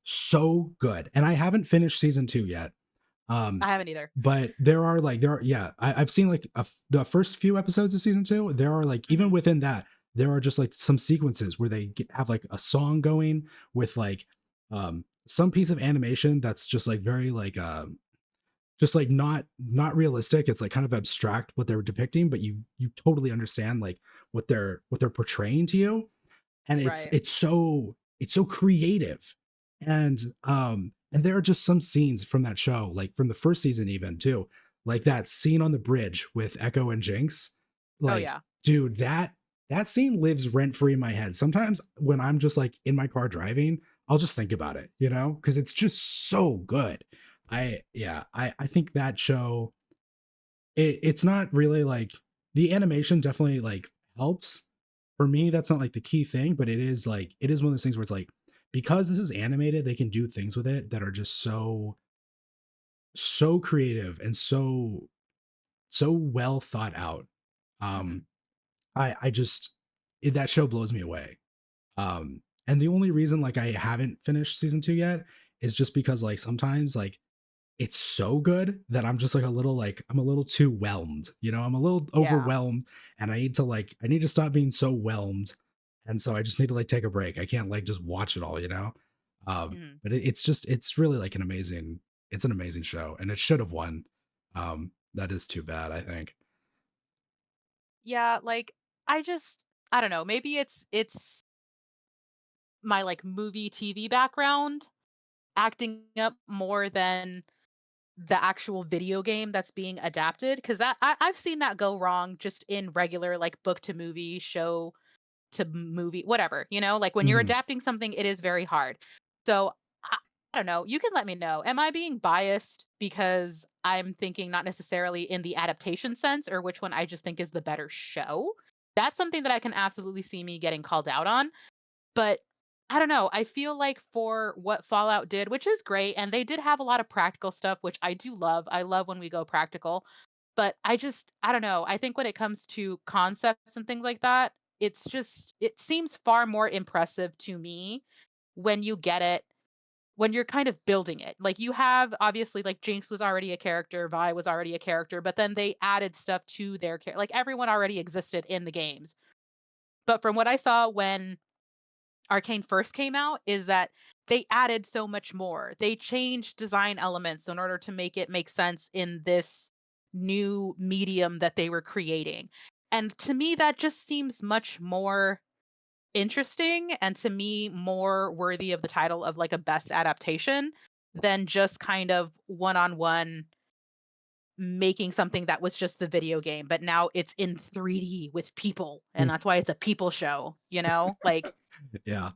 so good. And I haven't finished season 2 yet. Um I haven't either. but there are yeah, I've seen like the first few episodes of season 2. There are like even Mhm. within that there are just like some sequences where have like a song going with like some piece of animation that's just like very like just like not realistic. It's like kind of abstract what they're depicting, but you totally understand like what they're portraying to you, and Right. it's so creative. And there are just some scenes from that show, like from the first season even too, like that scene on the bridge with Echo and Jinx. Oh, Like, yeah. dude, that scene lives rent free in my head. Sometimes when I'm just like in my car driving, I'll just think about it, you know, because it's just so good. I think that show, it's not really like the animation definitely like helps. For me, that's not like the key thing, but it is one of those things where it's like because this is animated, they can do things with it that are just so creative and so well thought out. Mhm. Um I just that show blows me away. And the only reason like I haven't finished season 2 yet is just because like sometimes like it's so good that I'm just like I'm a little too whelmed, you know, I'm a little Yeah. overwhelmed, and I need to stop being so whelmed. And so I just need to like take a break. I can't like just watch it all, you know? Mhm. But it's just it's really like it's an amazing show, and it should have won. That is too bad, I think. Yeah, like, I don't know, maybe it's my, like, movie, TV background acting up more than the actual video game that's being adapted, 'cause I've seen that go wrong just in regular, like, book to movie, show to movie, whatever, like when you're Mhm. adapting something, it is very hard. So I, I don't know. You can let me know. Am I being biased because I'm thinking not necessarily in the adaptation sense or which one I just think is the better show? That's something that I can absolutely see me getting called out on. But I don't know. I feel like for what Fallout did, which is great, and they did have a lot of practical stuff, which I do love. I love when we go practical. But I don't know. I think when it comes to concepts and things like that, it seems far more impressive to me when you get it, when you're kind of building it. Like you have obviously like Jinx was already a character, Vi was already a character, but then they added stuff to their character. Like everyone already existed in the games. But from what I saw when Arcane first came out, is that they added so much more. They changed design elements in order to make it make sense in this new medium that they were creating. And to me, that just seems much more interesting and to me more worthy of the title of like a best adaptation than just kind of one on one making something that was just the video game, but now it's in 3D with people. And Mm. that's why it's a people show, you know? Like, Yeah.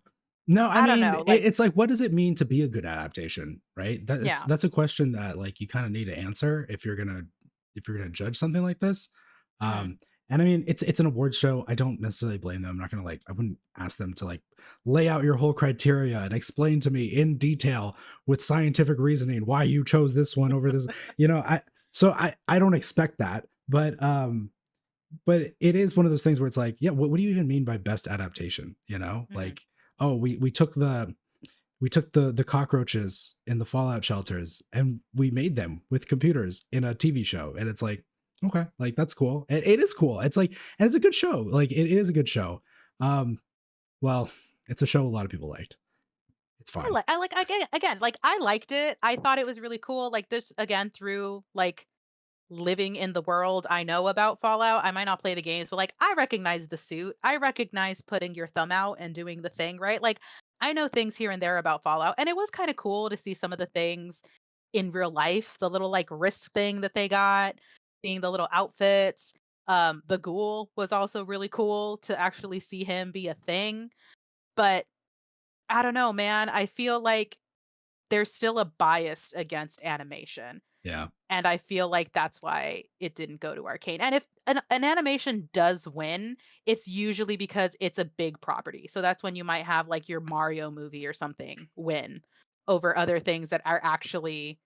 No, I I don't mean, know. Like, it's like, what does it mean to be a good adaptation, right? yeah. That's a question that like you kind of need to answer if you're gonna judge something like this. Mhm. Um, and I mean, it's an award show. I don't necessarily blame them. I'm not gonna like, I wouldn't ask them to like lay out your whole criteria and explain to me in detail with scientific reasoning why you chose this one over this. You know, I don't expect that, but it is one of those things where it's like, yeah, what do you even mean by best adaptation? You know, Mhm. like, oh, we took the cockroaches in the fallout shelters and we made them with computers in a TV show, and it's like, okay, like that's cool. It is cool. It's like, and it's a good show. Like it is a good show. Um, well, it's a show a lot of people liked. It's fine. I like again, like I liked it. I thought it was really cool. Like this again through like living in the world I know about Fallout. I might not play the games, but like I recognize the suit. I recognize putting your thumb out and doing the thing, right? Like I know things here and there about Fallout. And it was kind of cool to see some of the things in real life, the little like wrist thing that they got, seeing the little outfits. The ghoul was also really cool to actually see him be a thing. But I don't know, man. I feel like there's still a bias against animation. Yeah. And I feel like that's why it didn't go to Arcane. And if an animation does win, it's usually because it's a big property. So that's when you might have like your Mario movie or something win over other things that are actually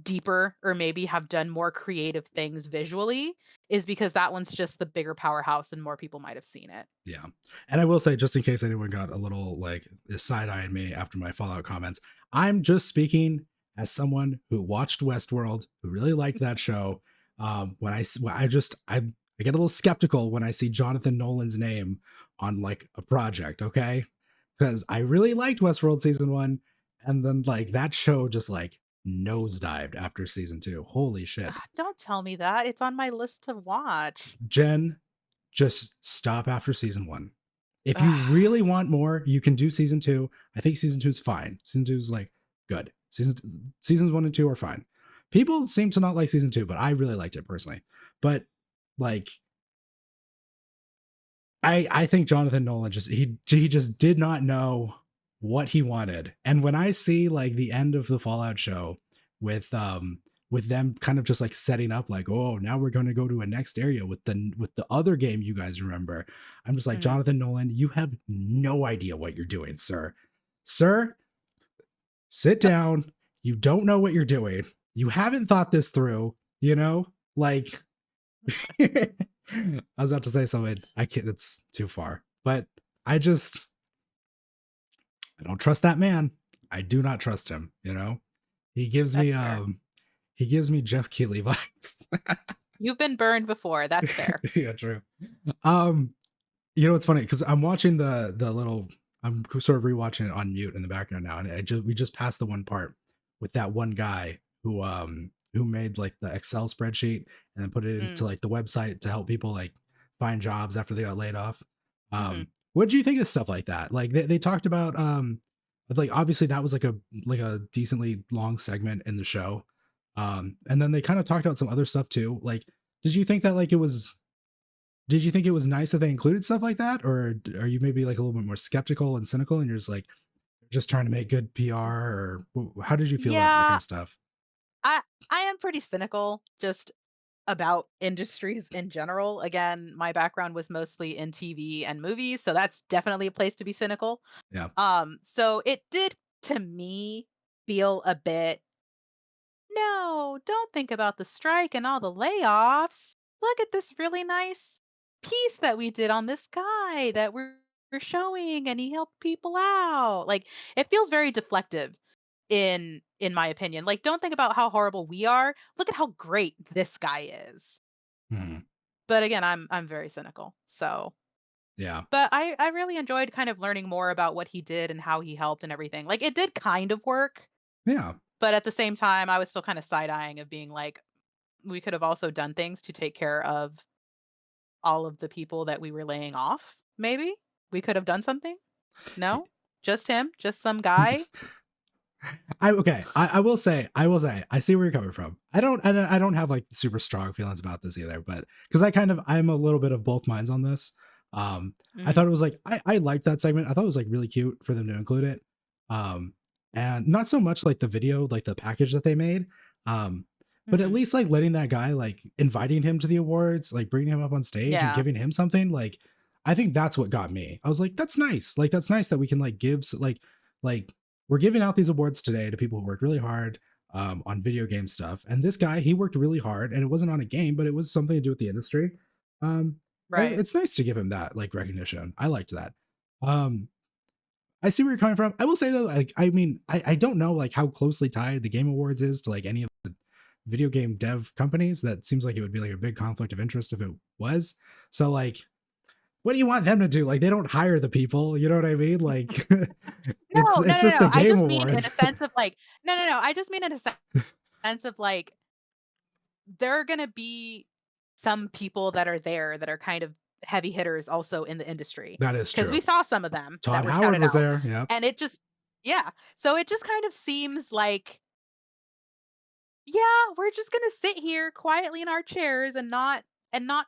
deeper or maybe have done more creative things visually, is because that one's just the bigger powerhouse and more people might have seen it. Yeah. And I will say, just in case anyone got a little like side eyeing me after my Fallout comments, I'm just speaking as someone who watched Westworld, who really liked that show. When I get a little skeptical when I see Jonathan Nolan's name on like a project, okay? Because I really liked Westworld season one, and then like that show just like nosedived after season two. Holy shit. Ah, don't tell me that. It's on my list to watch. Jen, just stop after season one. If you Ugh. really want more, you can do season two. I think season two is fine. Season two is like good. Seasons one and two are fine. People seem to not like season two, but I really liked it personally. But like, I think Jonathan Nolan he just did not know what he wanted. And when I see like the end of the Fallout show with them kind of just like setting up like, oh, now we're going to go to a next area with the other game you guys remember. I'm just like, Mhm. Jonathan Nolan, you have no idea what you're doing, sir. Sir, sit down. You don't know what you're doing. You haven't thought this through, you know? Like I was about to say something. I can't. It's too far. But I just I don't trust that man. I do not trust him. You know, he gives me That's fair. he gives me Jeff Keighley vibes. You've been burned before. That's fair. Yeah, true. Um, you know, it's funny because I'm watching the little. I'm sort of rewatching it on mute in the background now, and we just passed the one part with that one guy who made like the Excel spreadsheet and then put it into Mm, like the website to help people like find jobs after they got laid off. mhm. What do you think of stuff like that? Like they talked about like obviously that was like a decently long segment in the show. And then they kind of talked about some other stuff too. Like, did you think that like it was did you think it was nice that they included stuff like that, or are you maybe like a little bit more skeptical and cynical, and you're just like just trying to make good PR, or how did you feel about that kind Yeah, of stuff? I I am pretty cynical just about industries in general. Again, my background was mostly in TV and movies, so that's definitely a place to be cynical. Yeah. So it did to me feel a bit, no, don't think about the strike and all the layoffs. Look at this really nice piece that we did on this guy that we're showing and he helped people out. Like it feels very deflective in my opinion. Like don't think about how horrible we are. Look at how great this guy is. Mhm. But again, I'm very cynical. So Yeah. But I really enjoyed kind of learning more about what he did and how he helped and everything. Like, it did kind of work, Yeah. but at the same time, I was still kinda side-eyeing of being like, we could have also done things to take care of all of the people that we were laying off, maybe? We could have done something? No? Just him? Just some guy? I will say, I see where you're coming from. I don't have like super strong feelings about this either, but because I'm a little bit of both minds on this. I thought Mhm. it was like I liked that segment. I thought it was like really cute for them to include it. Um, and not so much like the video, like the package that they made. Um, but at Mhm. least like letting that guy, like inviting him to the awards, like bringing him up on stage and Yeah. giving him something, like I think that's what got me. I was like, that's nice. Like that's nice that we can like like we're giving out these awards today to people who worked really hard on video game stuff. And this guy, he worked really hard, and it wasn't on a game, but it was something to do with the industry. Um, Right. it's nice to give him that like recognition. I liked that. Um, I see where you're coming from. I will say though, like, I mean, I don't know like how closely tied the Game Awards is to like any of the video game dev companies. That seems like it would be like a big conflict of interest if it was. So like, what do you want them to do? Like, they don't hire the people. You know what I mean? Like, No, no, it's no, just no. the I Game just mean in a Awards. sense of like no, no, no. I just mean in a sense of like there are gonna be some people that are there that are kind of heavy hitters also in the industry That is because we true. saw some of them that Todd were Howard shouted was out, there. Yeah. and it just yeah. So it just kind of seems like, yeah, we're just gonna sit here quietly in our chairs and not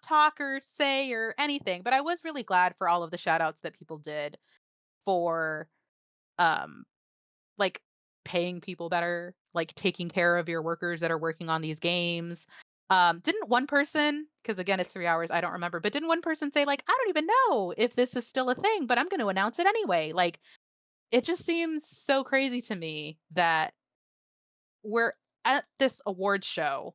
talk or say or anything. But I was really glad for all of the shout outs that people did for um like, paying people better, like, taking care of your workers that are working on these games. Didn't one person, because again, it's 3 hours, I don't remember, but didn't one person say, like, "I don't even know if this is still a thing, but I'm gonna announce it anyway?" Like, it just seems so crazy to me that we're at this awards show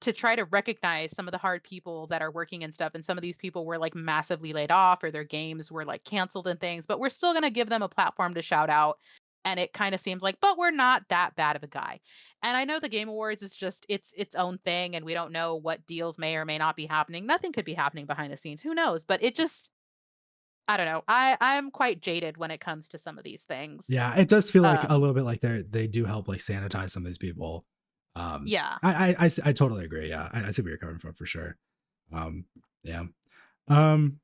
to try to recognize some of the hard people that are working and stuff, and some of these people were, like, massively laid off or their games were, like, canceled and things, but we're still gonna give them a platform to shout out, and it kinda seems like, "But we're not that bad of a guy." And I know the Game Awards is just its own thing, and we don't know what deals may or may not be happening. Nothing could be happening behind the scenes, who knows? But it just I don't know. I'm quite jaded when it comes to some of these things. Yeah, it does feel like a Um, little bit like they do help like sanitize some of these people. yeah. I totally agree. Yeah, I see where you're coming from for sure. Um, yeah. Um,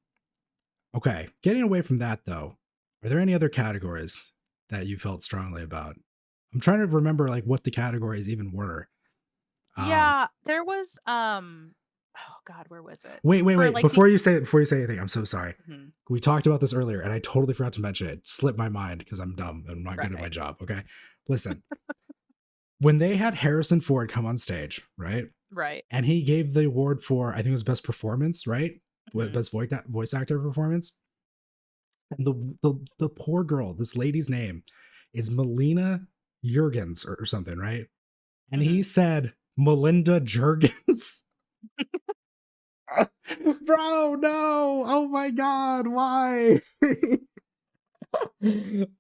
okay. Getting away from that though, are there any other categories that you felt strongly about? I'm trying to remember like what the categories even were. Um, Yeah, there was, oh god, where was it? For, wait. like, the Before you say anything, I'm so sorry. mhm, We talked about this earlier, and I totally forgot to mention it. It slipped my mind because I'm dumb. I'm not good at my right. job. Okay, listen. When they had Harrison Ford come on stage, right? Right. And he gave the award for I think it was best performance, right? Mhm. Best voice actor performance. And the poor girl, this lady's name is Melina Jurgens or something, right? And he Mhm. said Melinda Jurgens. Bro, no. Oh my god, why?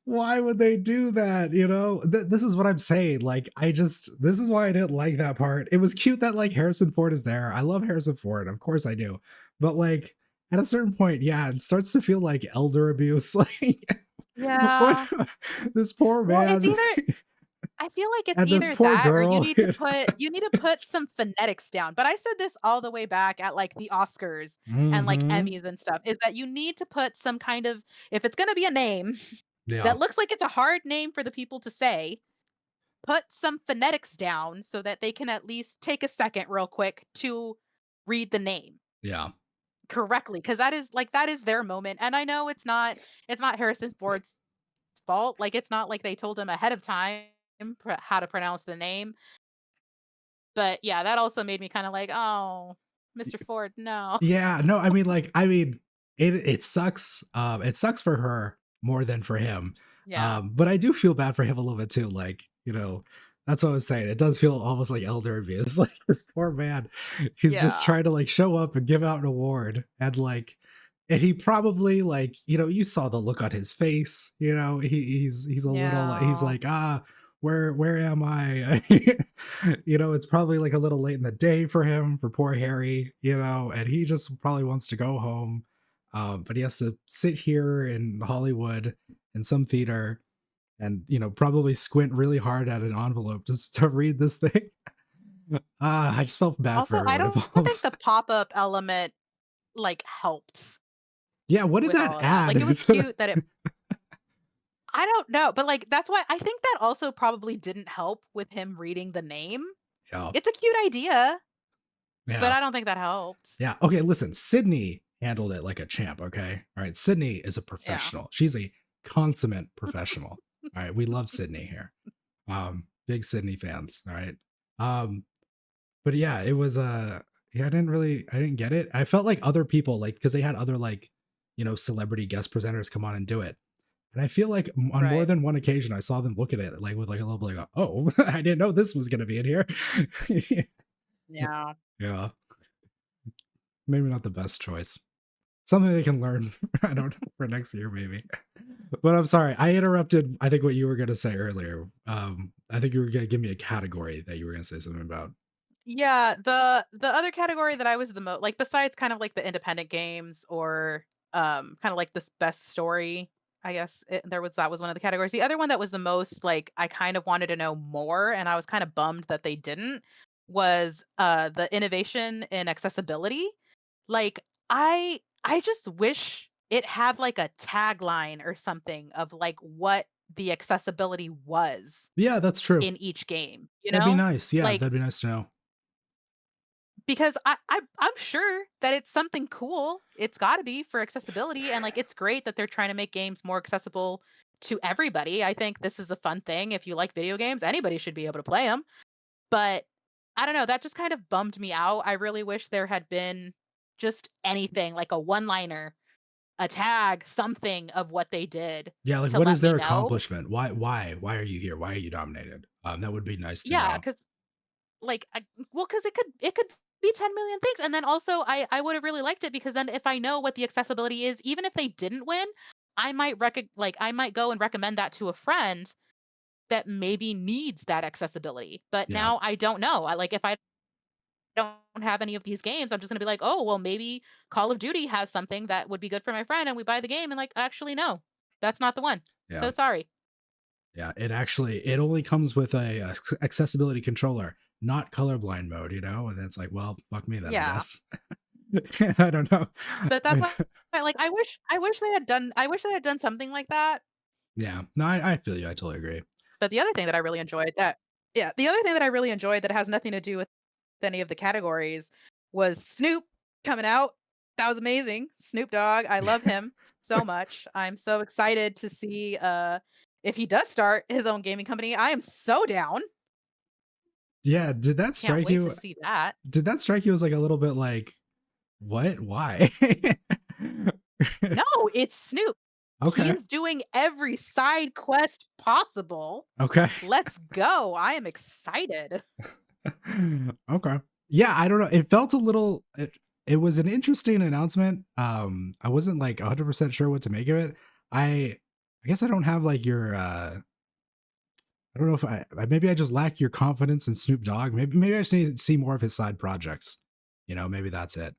Why would they do that? You know, this is what I'm saying. Like, this is why I didn't like that part. It was cute that like Harrison Ford is there. I love Harrison Ford, of course I do. But like, at a certain point, yeah, it starts to feel like elder abuse. Like, what Yeah. this poor Well, it's man either I feel like it's and this either poor that or girl. you need to put some phonetics down, but I said this all the way back at, like, the Oscars and, like, Hmm. Emmys and stuff, is that you need to put some kind of if it's gonna be a name Yeah, that looks like it's a hard name for the people to say, put some phonetics down so that they can at least take a second real quick to read the name yeah, correctly, because that is their moment, and I know it's not Harrison Ford's fault, like, it's not like they told him ahead of time how to pronounce the name, but yeah, that also made me kinda like, "Oh, Mr. Ford, no." yeah. No, I mean, it sucks. It sucks for her more than for him. Yeah. But I do feel bad for him a little bit too. Like, you know, that's what I was saying. It does feel almost like elder abuse. Like this poor man, he's just Yeah. trying to like show up and give out an award, and he probably like, you know, you saw the look on his face. You know, he's a little, he's Yeah. like, ah, where am I? You know, it's probably like a little late in the day for him, for poor Harry, you know, and he just probably wants to go home. But he has to sit here in Hollywood in some theater and probably squint really hard at an envelope just to read this thing. I just felt bad for Also, I everyone don't think involved. the pop-up element, like, helped Yeah, what did with that all of that. add? Like, it was cute that it I don't know, but, like, that's why I think that also probably didn't help with him reading the name. Yeah, It's a cute idea, but yeah, I don't think that helped. yeah. Okay, listen, Sydney handled it like a champ. Okay, all right. Sydney is a Yeah. professional. She's a consummate professional. All right, we love Sydney here. Big Sydney fans. All right. Um, but yeah, it was yeah, I didn't get it. I felt like other people like because they had other like celebrity guest presenters come on and do it. And I feel like on more Right. than one occasion I saw them look at it like with like a little bit like, oh, I didn't know this was gonna be in here. Yeah. Yeah. Maybe not the best choice. Something they can learn, I don't know, for next year maybe. But I'm sorry, I interrupted, I think, what you were gonna say earlier. I think you were gonna give me a category that you were gonna say something about. Yeah, the other category that I was the most like, besides kind of like the independent games or, kinda like this best story, I guess that was one of the categories. The other one that was the most, like, I kind of wanted to know more, and I was kinda bummed that they didn't, was, the innovation in accessibility. Like, I just wish it had, like, a tagline or something of, like, what the accessibility was Yeah, that's true. in each game, you That'd be know? nice. Yeah, Like, that'd be nice to know. because I'm sure that it's something cool. It's gotta be for accessibility, and, like, it's great that they're trying to make games more accessible to everybody. I think this is a fun thing. If you like video games, anybody should be able to play them. But I don't know, that just kind of bummed me out. I really wish there had been just anything, like a one-liner, a tag, something of what they did Yeah, like to what let is me their know. accomplishment? Why are you here? Why are you nominated? That would be nice to Yeah, know. because like, because it could be 10,000,000 things, and then also I would've really liked it because then if I know what the accessibility is, even if they didn't win, I might go and recommend that to a friend that maybe needs that accessibility. But Yeah. now I don't know. If I don't have any of these games, I'm just gonna be like, "Oh, well, maybe Call of Duty has something that would be good for my friend," and we buy the game and like, "Actually, no, that's not the one. Yeah. So sorry." Yeah, it only comes with a, accessibility controller, not colorblind mode, and it's like, well, fuck me then, I Yeah. guess. I don't know. But that's I why, like, I wish they had done something like that. yeah. No, I feel you, I totally agree. But the other thing that I really enjoyed that yeah, the other thing that I really enjoyed that has nothing to do with any of the categories was Snoop coming out. That was amazing. Snoop Dogg, I love him so much. I'm so excited to see, if he does start his own gaming company. I am so down. Yeah, Can't wait to see that. did that strike you as, like, a little bit like, "What? Why?" No, it's Snoop. Okay, He's doing every side quest possible. okay. Let's go. I am excited. Okay. Yeah, I don't know, it felt a little it was an interesting announcement. I wasn't, like, 100% sure what to make of it. I guess I don't have, like, your, I don't know if maybe I just lack your confidence in Snoop Dogg. Maybe I just need to see more of his side projects. Maybe that's it.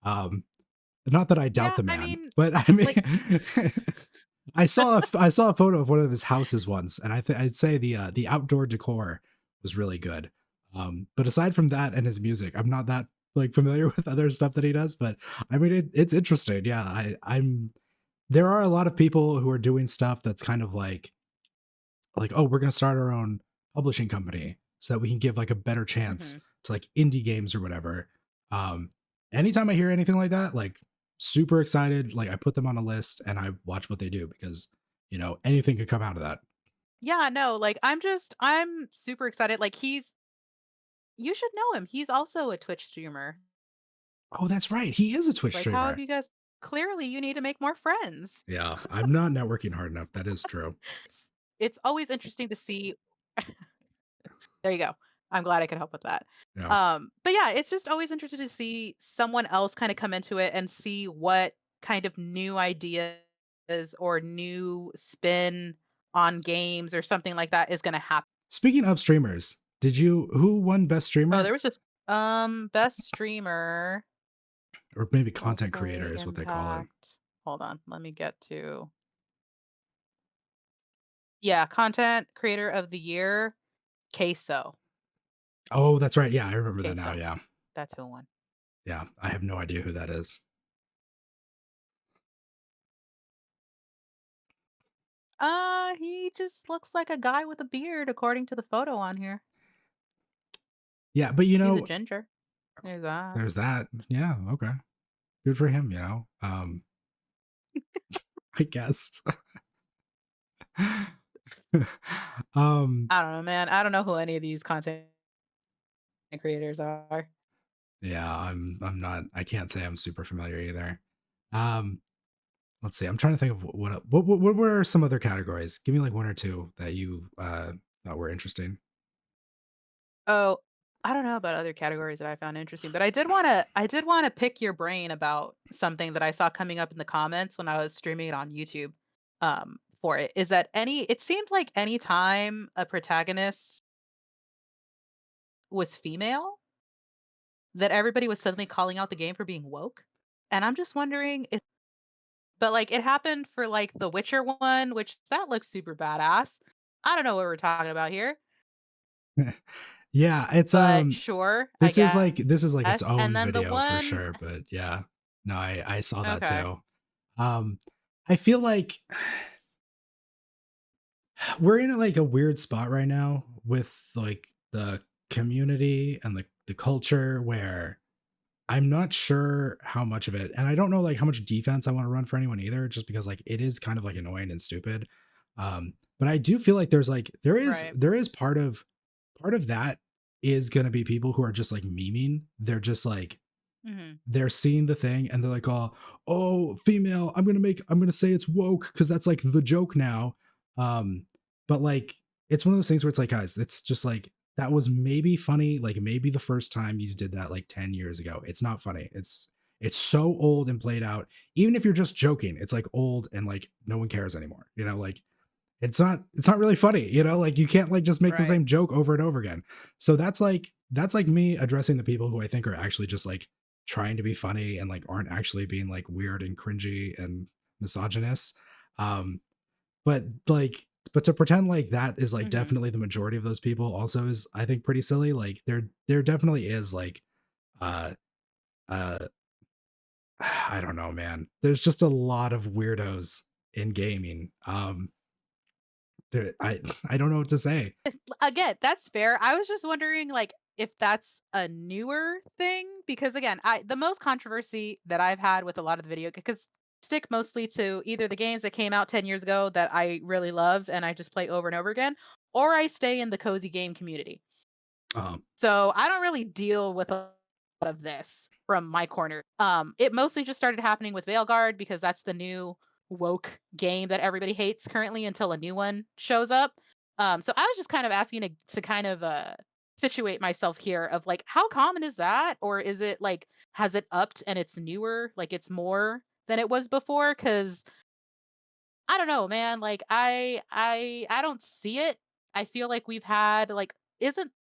Um, not that I doubt Yeah, the I man, mean, but I mean, like I saw a photo of one of his houses once, and I'd say the outdoor decor was really good. But aside from that and his music, I'm not that like familiar with other stuff that he does. But I mean, it's interesting. Yeah, I'm. There are a lot of people who are doing stuff that's kind of like, oh, we're gonna start our own publishing company so that we can give like a better chance mhm. to like indie games or whatever. Um, anytime I hear anything like that, like super excited, like I put them on a list and I watch what they do because anything could come out of that. Yeah, no, like, I'm super excited, like, you should know him, he's also a Twitch streamer. Oh, that's right. He is a Twitch Like, how have streamer. you guys clearly you need to make more friends. Yeah, I'm not networking hard enough. That is true. It's always interesting to see there you go. I'm glad I could help with that. Yeah. But yeah, it's just always interesting to see someone else kinda come into it and see what kind of new ideas or new spin on games or something like that is gonna happen. Speaking of streamers, who won best Oh, streamer? there was just best streamer. or maybe content creator Roleplay is what they call it. impact. Hold on, let me get to yeah, content creator of the year, Queso. Oh, that's right. Yeah, I remember that now. Queso. Yeah. That's who won. Yeah. I have no idea who that is. He just looks like a guy with a beard according to the photo on here. Yeah, but He's a ginger. There's that. there's that. Yeah, okay. Good for him, I guess. um, I don't know, man. I don't know who any of these content creators are. yeah, I'm not I can't say I'm super familiar either. Um, let's see. I'm trying to think of what were some other categories? Give me like one or two that you thought were interesting. Oh, I don't know about other categories that I found interesting, but I did wanna pick your brain about something that I saw coming up in the comments when I was streaming it on YouTube, for it, is that it seemed like any time a protagonist was female, that everybody was suddenly calling out the game for being woke, and I'm just wondering if but, like, it happened for, like, the Witcher one, which that looks super badass. I don't know what we're talking about here, Yeah, it's but sure, I this is like its guess, and own then the video for one sure, but yeah. No, I saw that okay. too. Um, I feel like we're in like a weird spot right now with like the community and the culture where I'm not sure how much of it, and I don't know like how much defense I want to run for anyone either, just because like it is kind of like annoying and stupid. But I do feel like Right. there is part of that is gonna be people who are just like memeing. They're just like Mhm. they're seeing the thing and they're like, oh, female, I'm gonna say it's woke because that's like the joke now. But like it's one of those things where it's like, guys, it's just like that was maybe funny, like maybe the first time you did that like 10 years ago. It's not funny. It's so old and played out. Even if you're just joking, it's like old and like no one cares anymore. Like it's not really funny, like you can't like just make the Right. same joke over and over again. So that's like me addressing the people who I think are actually just like trying to be funny and like aren't actually being like weird and cringy and misogynist. Um but like but to pretend like that is like Mhm. definitely the majority of those people also is I think pretty silly. Like there definitely is like uh uh I don't know, man. There's just a lot of weirdos in gaming. There I don't know what to say. Again, that's fair. I was just wondering, like, if that's a newer thing because again, I the most controversy that I've had with a lot of the video because stick mostly to either the games that came out 10 years ago that I really love and I just play over and over again, or I stay in the cozy game community. Um, So I don't really deal with a lot of this from my corner. It mostly just started happening with Veilguard because that's the new woke game that everybody hates currently until a new one shows up. So I was just kind of asking to kind of situate myself here of like how common is that, or is it like has it upped and it's newer, like it's more than it was before? Because I don't know, man. Like I don't see it. I feel like we've had like isn't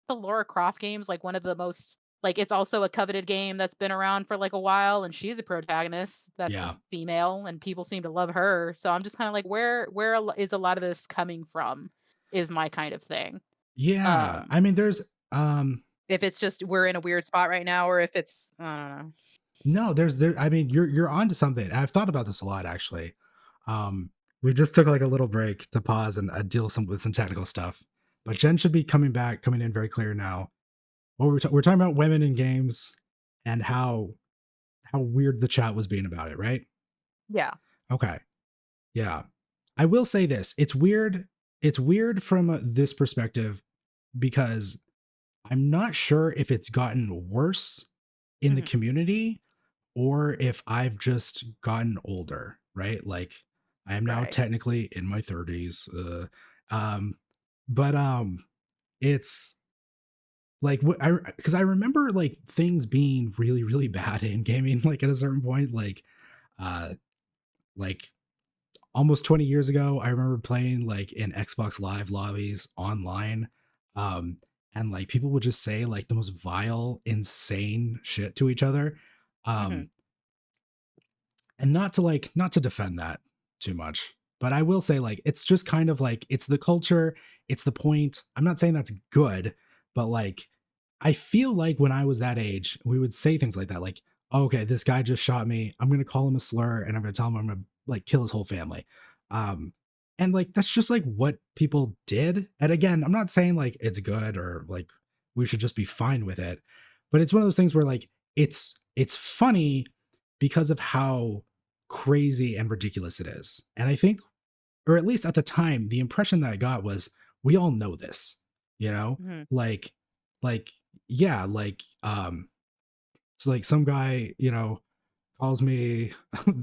the Laura Croft games, like, one of the most like, it's also a coveted game that's been around for, like, a while, and she's a protagonist that's yeah. female, and people seem to love her, so I'm just kinda like, where is a lot of this coming from, is my kind of thing. Yeah. Um, I mean, there's if it's just we're in a weird spot right now or if it's I don't know. no, there I mean, you're onto something. I've thought about this a lot actually. Um, we just took like a little break to pause and deal with some technical stuff. But Jen should be coming in very clear now. Well, we're talking about women in games and how weird the chat was being about it, right? Yeah. Okay. Yeah. I will say this. It's weird from this perspective because I'm not sure if it's gotten worse in the Mhm. community or if I've just gotten older, right? Like I am now Right. technically in my 30s. Um, but it's like what I because I remember like things being really really bad in gaming like at a certain point uh like almost 20 years ago, I remember playing like in Xbox Live lobbies online. Um, and like people would just say like the most vile, insane shit to each other. Mhm. Um, and not to defend that too much, but I will say like it's just kind of like it's the culture, it's the point. I'm not saying that's good, but like I feel like when I was that age, we would say things like that, like, okay, this guy just shot me. I'm gonna call him a slur and I'm gonna tell him I'm gonna like kill his whole family. Um, and like that's just like what people did. And again, I'm not saying like it's good or like we should just be fine with it, but it's one of those things where like it's funny because of how crazy and ridiculous it is. And I think, or at least at the time, the impression that I got was we all know this, you know, Mhm. like, like, yeah, it's like some guy, calls me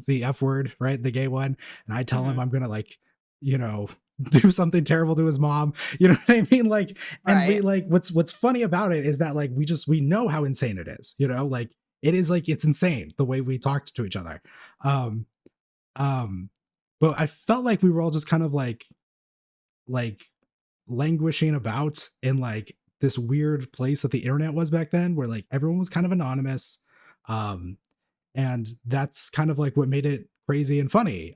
the F word, right? The gay one. And I tell him Mhm. I'm going to like, you know, do something terrible to his mom. You know what I mean? Like, and we Right. like, what's funny about it is that like, we know how insane it is, like it is like, it's insane the way we talked to each other. Um, um, but I felt like we were all just kind of like languishing about in like this weird place that the internet was back then, where like everyone was kind of anonymous. Um, and that's kind of like what made it crazy and funny.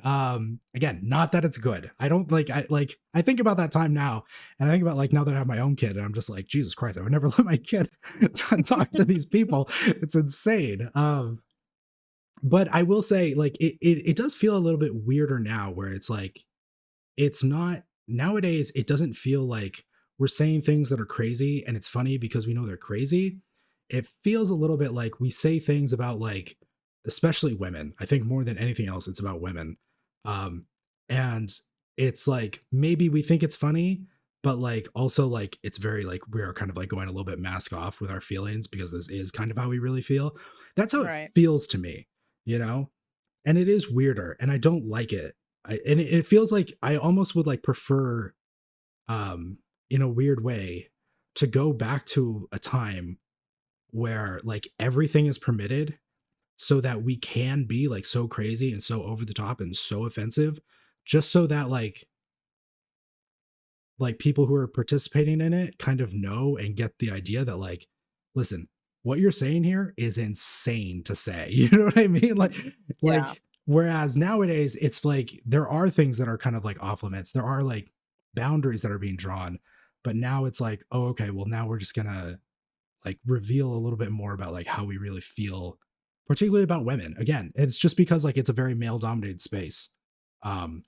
Again, not that it's good. I don't I think about that time now, and I think about like now that I have my own kid, and I'm just like, Jesus Christ, I would never let my kid talk to these people. It's insane. But I will say, like, it does feel a little bit weirder now, where it's like it's not nowadays. It doesn't feel like we're saying things that are crazy, and it's funny because we know they're crazy. It feels a little bit like we say things about like, especially women. I think more than anything else, it's about women. Um, and it's like maybe we think it's funny, but like also like it's very like we are kind of like going a little bit mask off with our feelings because this is kind of how we really feel. That's how it Right. feels to me, you know? And it is weirder and I don't like it. And it feels like I almost would like prefer um in a weird way to go back to a time where like everything is permitted so that we can be like so crazy and so over the top and so offensive just so that like people who are participating in it kind of know and get the idea that like listen, what you're saying here is insane to say. You know what I mean? Yeah. Whereas nowadays it's like there are things that are kind of like off limits, there are like boundaries that are being drawn, but now it's like, oh okay, well now we're just gonna like reveal a little bit more about like how we really feel, particularly about women. Again, it's just because like it's a very male dominated space, um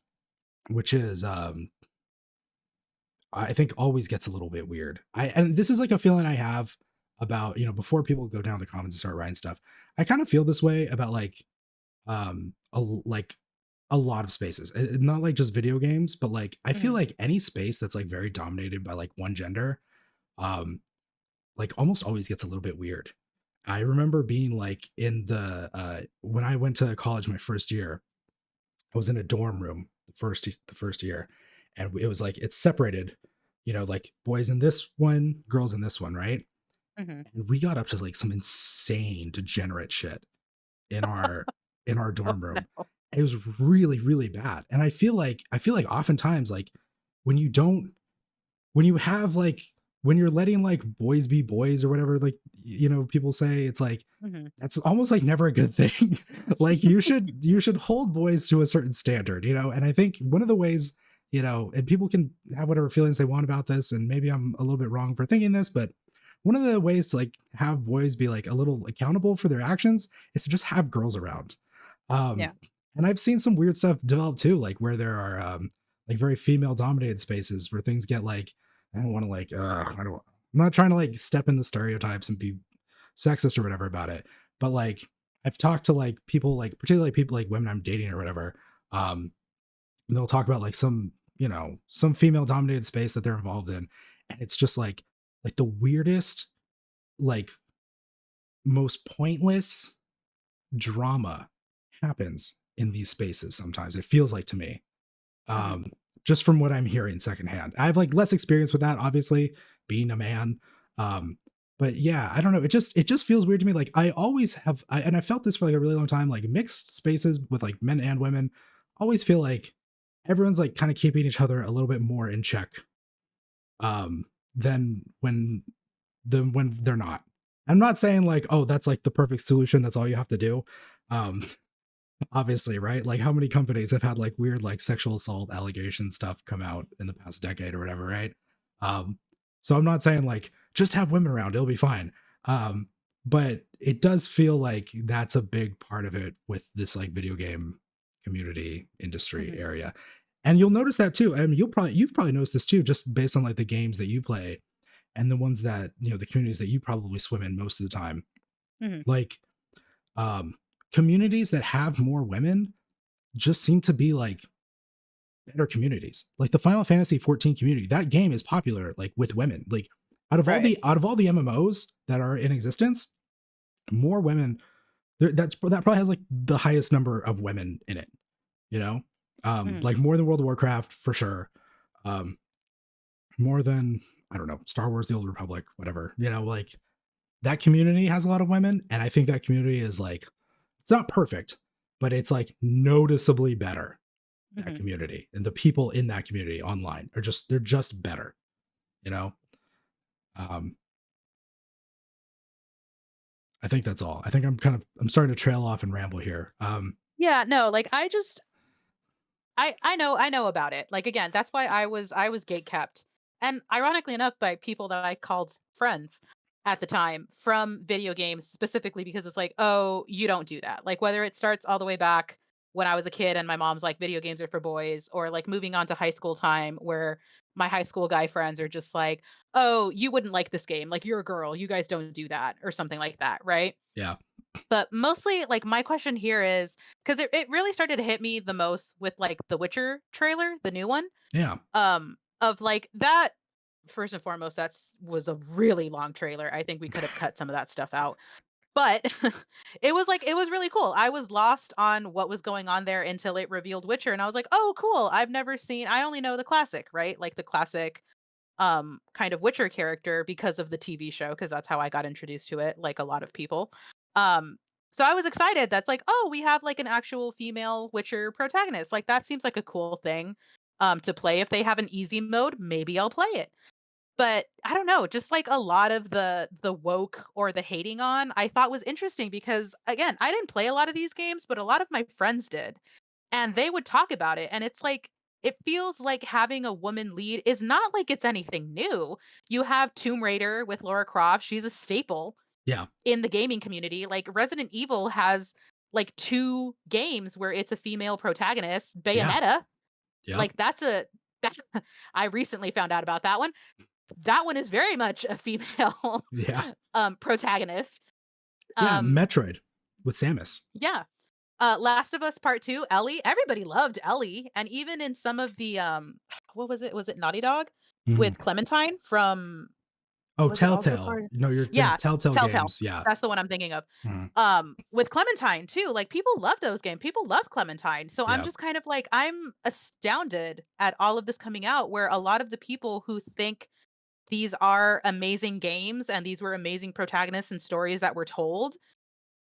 which is I think always gets a little bit weird. And this is like a feeling I have about, before people go down the comments and start writing stuff. I kind of feel this way about like a lot of spaces. Not like just video games, but like I feel Mhm. like any space that's like very dominated by like one gender, um like almost always gets a little bit weird. I remember being like in the when I went to college my first year, I was in a dorm room the first year, and it was like it's separated, like boys in this one, girls in this one, right? Mhm. And we got up to like some insane degenerate shit in our Oh, dorm room. no. It was really really bad, and I feel like oftentimes like when you don't when you have like when you're letting like boys be boys or whatever, like people say, it's like Mhm. that's almost like never a good thing. Like you should hold boys to a certain standard, and I think one of the ways, and people can have whatever feelings they want about this, and maybe I'm a little bit wrong for thinking this, but one of the ways to like have boys be like a little accountable for their actions is to just have girls around. Yeah. And I've seen some weird stuff develop too, like where there are like very female dominated spaces where things get like I don't want to like I don't I'm not trying to like step in the stereotypes and be sexist or whatever about it, but like I've talked to like people like particularly people like women I'm dating or whatever, um, and they'll talk about like some female dominated space that they're involved in, and it's just like the weirdest, like most pointless drama happens in these spaces. Sometimes it feels like to me, Mhm. um, just from what I'm hearing secondhand. I have like less experience with that, obviously, being a man. Um, but yeah, I don't know. It just feels weird to me. Like I always have, and I felt this for like a really long time. Like mixed spaces with like men and women, always feel like everyone's like kind of keeping each other a little bit more in check, um, than when they're not. I'm not saying like, oh, that's like the perfect solution. That's all you have to do. Um, obviously, right? Like, how many companies have had like weird like sexual assault allegation stuff come out in the past decade or whatever, right? Um, so I'm not saying like just have women around, it'll be fine. Um, but it does feel like that's a big part of it with this like video game community industry Mhm. area. And you'll notice that too. I mean, you've probably noticed this too, just based on like the games that you play and the ones that, you know, the communities that you probably swim in most of the time. Mhm. Like um communities that have more women just seem to be like better communities. Like the Final Fantasy 14 community, that game is popular like with women. Like Right. out of all the MMOs that are in existence, more women that probably has like the highest number of women in it, you know? Mhm. Like more than World of Warcraft for sure. Um more than I don't know, Star Wars the Old Republic, whatever. You know, like that community has a lot of women and I think that community is like it's not perfect, but it's like noticeably better. That Mhm. community and the people in that community online are just they're just better, you know. um I think that's all. I think I'm starting to trail off and ramble here. Yeah, no, like, I know about it. Like, again, that's why I was gate kept, and ironically enough, by people that I called friends at the time from video games specifically because it's like, "Oh, you don't do that." Like, whether it starts all the way back when I was a kid and my mom's like, "Video games are for boys," or, like, moving on to high school time where my high school guy friends are just like, "Oh, you wouldn't like this game. Like, you're a girl. You guys don't do that," or something like that, right? yeah, But mostly, like, my question here is because it really started to hit me the most with, like, the Witcher trailer, the new one, yeah, of, like, that first and foremost, that's was a really long trailer. I think we could have cut some of that stuff out. But it was really cool. I was lost on what was going on there until it revealed Witcher, and I was like, "Oh, cool. I only know the classic," right? Like, the classic, kind of Witcher character because of the TV show, because that's how I got introduced to it, like a lot of people. Um, so I was excited. That's like, oh, we have like an actual female Witcher protagonist. Like that seems like a cool thing to play. If they have an easy mode, maybe I'll play it. But I don't know, just like a lot of the woke or the hating on, I thought was interesting because again, I didn't play a lot of these games, but a lot of my friends did. And they would talk about it, and it's like it feels like having a woman lead is not like it's anything new. You have Tomb Raider with Laura Croft, she's a staple yeah, in the gaming community. Like Resident Evil has like 2 games where it's a female protagonist, yeah, Bayonetta, yeah, like that's a that I recently found out about that one. That one is very much a female yeah, protagonist. yeah. Um Metroid with Samus. yeah. Last of Us Part 2, Ellie, everybody loved Ellie, and even in some of the, what was it? Was it Naughty Dog? Mhm. With Clementine from Oh, was it also Telltale. part No, you're thinking Yeah, Telltale Telltale. games. Yeah. That's the one I'm thinking of. Mhm. With Clementine too, like, people love those games, people love Clementine, so I'm Yeah. just kind of like, I'm astounded at all of this coming out where a lot of the people who think these are amazing games and these were amazing protagonists and stories that were told,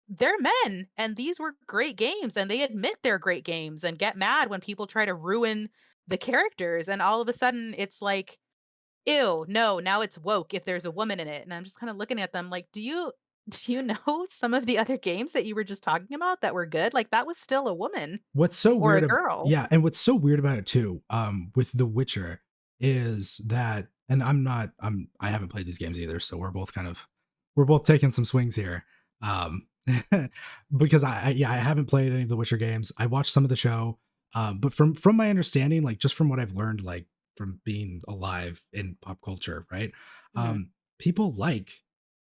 they're men, and these were great games, and they admit they're great games and get mad when people try to ruin the characters, and all of a sudden, it's like, "Ew, no, now it's woke if there's a woman in it," and I'm just kinda looking at them like, do you know some of the other games that you were just talking about that were good? Like, that was still a woman What's so or a weird ab girl. Yeah, and what's so weird about it too, with The Witcher is that and I haven't played these games either, so we're both taking some swings here. Um, because yeah, I haven't played any of the Witcher games. I watched some of the show, but from my understanding, like just from what I've learned, like from being alive in pop culture, right? Mhm, People like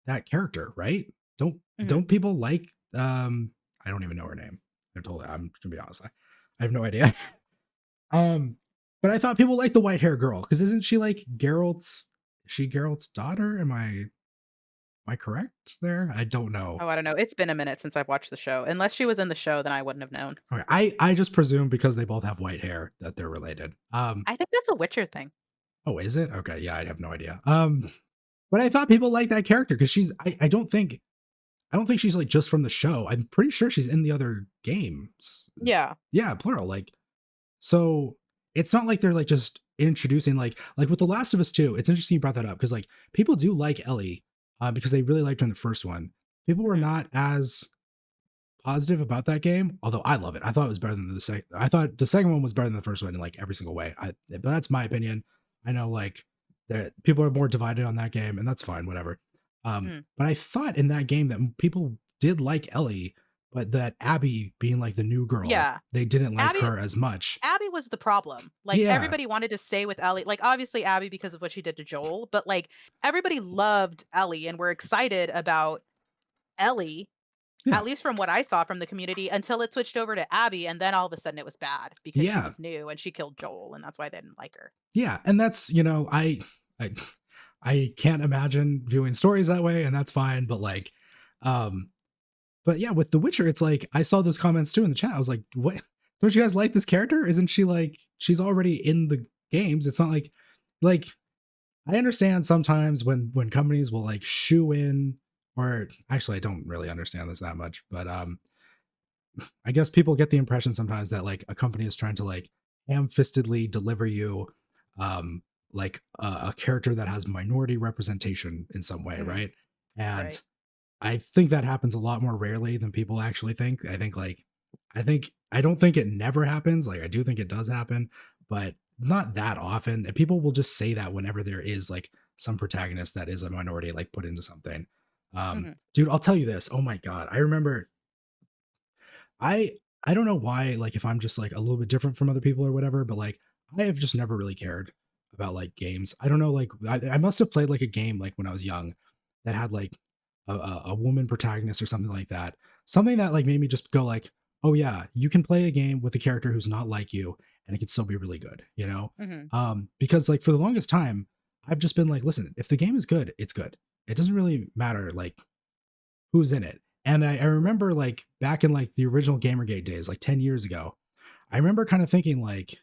that character, right? Don't mhm. don't people like I don't even know her name. I'm gonna be honest. I have no idea. um, but I thought people liked the white hair girl because isn't she like Geralt's? Is she Geralt's daughter? Am I correct there? I don't know. Oh, I don't know, it's been a minute since I've watched the show. Unless she was in the show, then I wouldn't have known. Okay, I just presume because they both have white hair that they're related. I think that's a Witcher thing. Oh, is it? Okay, yeah, I have no idea. But I thought people liked that character because I don't think she's like just from the show. I'm pretty sure she's in the other games. Yeah. Yeah, plural. Like so it's not like they're like just introducing like with The Last of Us 2, it's interesting you brought that up because like people do like Ellie because they really liked her in the first one. People were Mhm. not as positive about that game, although I love it. I thought it was better than the second. I thought the second one was better than the first one in like every single way. But that's my opinion. I know like that people are more divided on that game, and that's fine, whatever. Mhm. But I thought in that game that people did like Ellie, but that Abby being like the new girl, Yeah. they didn't like Abby her as much. Abby was the problem. Like, Yeah, everybody wanted to stay with Ellie. Like, obviously Abby because of what she did to Joel, but, like, everybody loved Ellie and were excited about Ellie, yeah, at least from what I saw from the community, until it switched over to Abby, and then all of a sudden it was bad because she yeah, was new and she killed Joel, and that's why they didn't like her. yeah. And that's I I can't imagine viewing stories that way, and that's fine. But like, um, but yeah, with The Witcher, it's like I saw those comments too in the chat. I was like, "What? Don't you guys like this character? Isn't she like she's already in the games? It's not like I understand sometimes when companies will like shoe in, or actually I don't really understand this that much, but I guess people get the impression sometimes that like a company is trying to like ham-fistedly deliver you um like a character that has minority representation in some way, Mhm. right? And Right. I think that happens a lot more rarely than people actually think. I don't think it never happens. Like I do think it does happen, but not that often. And people will just say that whenever there is like some protagonist that is a minority like put into something. Mhm. Dude, I'll tell you this. Oh my god. I remember I I don't know why, like if I'm just like a little bit different from other people or whatever, but like I have just never really cared about like games. I don't know, like I must have played like a game like when I was young that had like a woman protagonist or something like that. Something that like made me just go like, oh yeah, you can play a game with a character who's not like you and it can still be really good, you know? Mhm. Because like for the longest time, I've just been like, listen, if the game is good, it's good. It doesn't really matter like who's in it. And I remember like back in like the original Gamergate days, like 10 years ago, I remember kind of thinking like,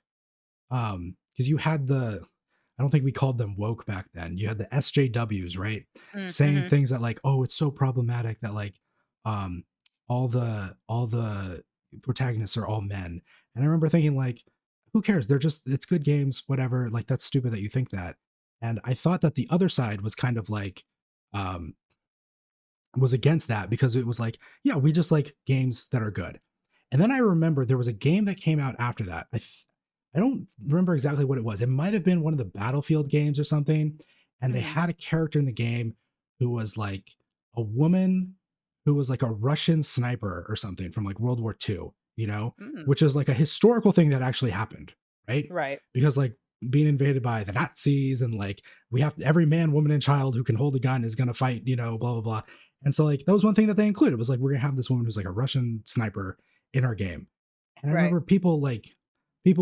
because you had I don't think we called them woke back then. You had the SJWs, right? Mm, Saying mhm. things that like, oh, it's so problematic that like um all the protagonists are all men. And I remember thinking like, who cares? They're just it's good games, whatever. Like that's stupid that you think that. And I thought that the other side was kind of like um was against that because it was like, yeah, we just like games that are good. And then I remember there was a game that came out after that. I don't remember exactly what it was. It might have been one of the Battlefield games or something. And they Mhm. had a character in the game who was like a woman who was like a Russian sniper or something from like World War II, Mm. which is like a historical thing that actually happened, right? Right. Because like being invaded by the Nazis and like we have every man, woman, and child who can hold a gun is going to fight, blah, blah, blah. And so like that was one thing that they included was like we're gonna have this woman who's like a Russian sniper in our game. And I Right. remember people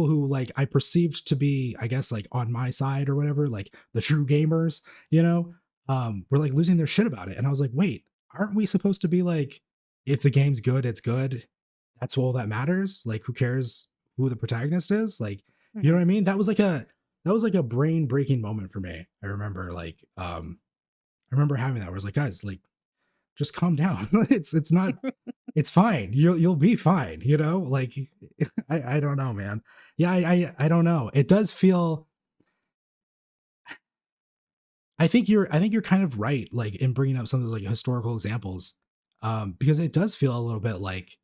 who like I perceived to be, I guess, like on my side or whatever, like the true gamers, were like losing their shit about it. And I was like, wait, aren't we supposed to be like, if the game's good, it's good. That's all that matters. Like, who cares who the protagonist is? Like, you know Mhm. what I mean? That was like a brain breaking moment for me. I remember having that where I was like, guys, like just calm down. It's not it's fine. You'll be fine, Like I don't know, man. Yeah, I don't know. It does feel I think you're kind of right like in bringing up some of those like historical examples. Because it does feel a little bit like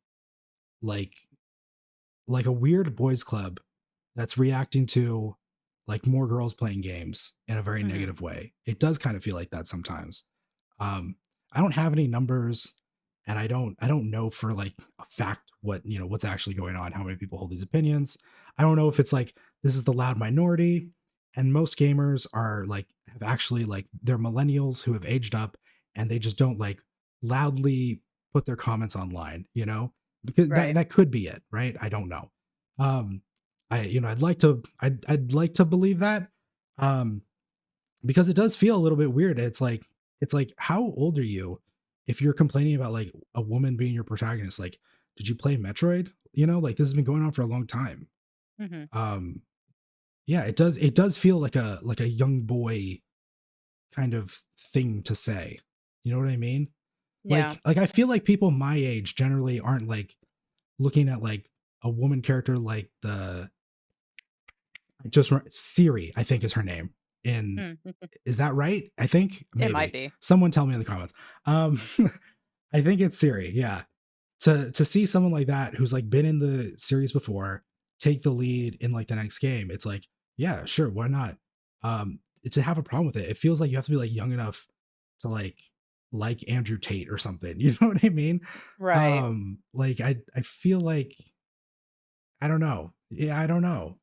like a weird boys club that's reacting to like more girls playing games in a very Mhm. negative way. It does kind of feel like that sometimes. Um, I don't have any numbers and I don't know for like a fact what's actually going on, how many people hold these opinions. I don't know if it's like this is the loud minority and most gamers are like have actually like they're millennials who have aged up and they just don't like loudly put their comments online, because that Right. that could be it, right? I don't know. Um, I'd like to believe that, um, because it does feel a little bit weird. It's like how old are you if you're complaining about like a woman being your protagonist? Like, did you play Metroid? Like this has been going on for a long time. Mhm. Um, yeah, it does feel like a young boy kind of thing to say. You know what I mean? Yeah. Like I feel like people my age generally aren't like looking at like a woman character like Siri, I think is her name in Mm. is that right? I think It might maybe. be. Someone tell me in the comments. Um, I think it's Siri, yeah. To see someone like that who's, like, been in the series before, take the lead in, like, the next game, it's like, yeah, sure, why not? To have a problem with it, it feels like you have to be, like, young enough to, like Andrew Tate or something, you know what I mean? Right. Like, I feel like I don't know. Yeah, I don't know.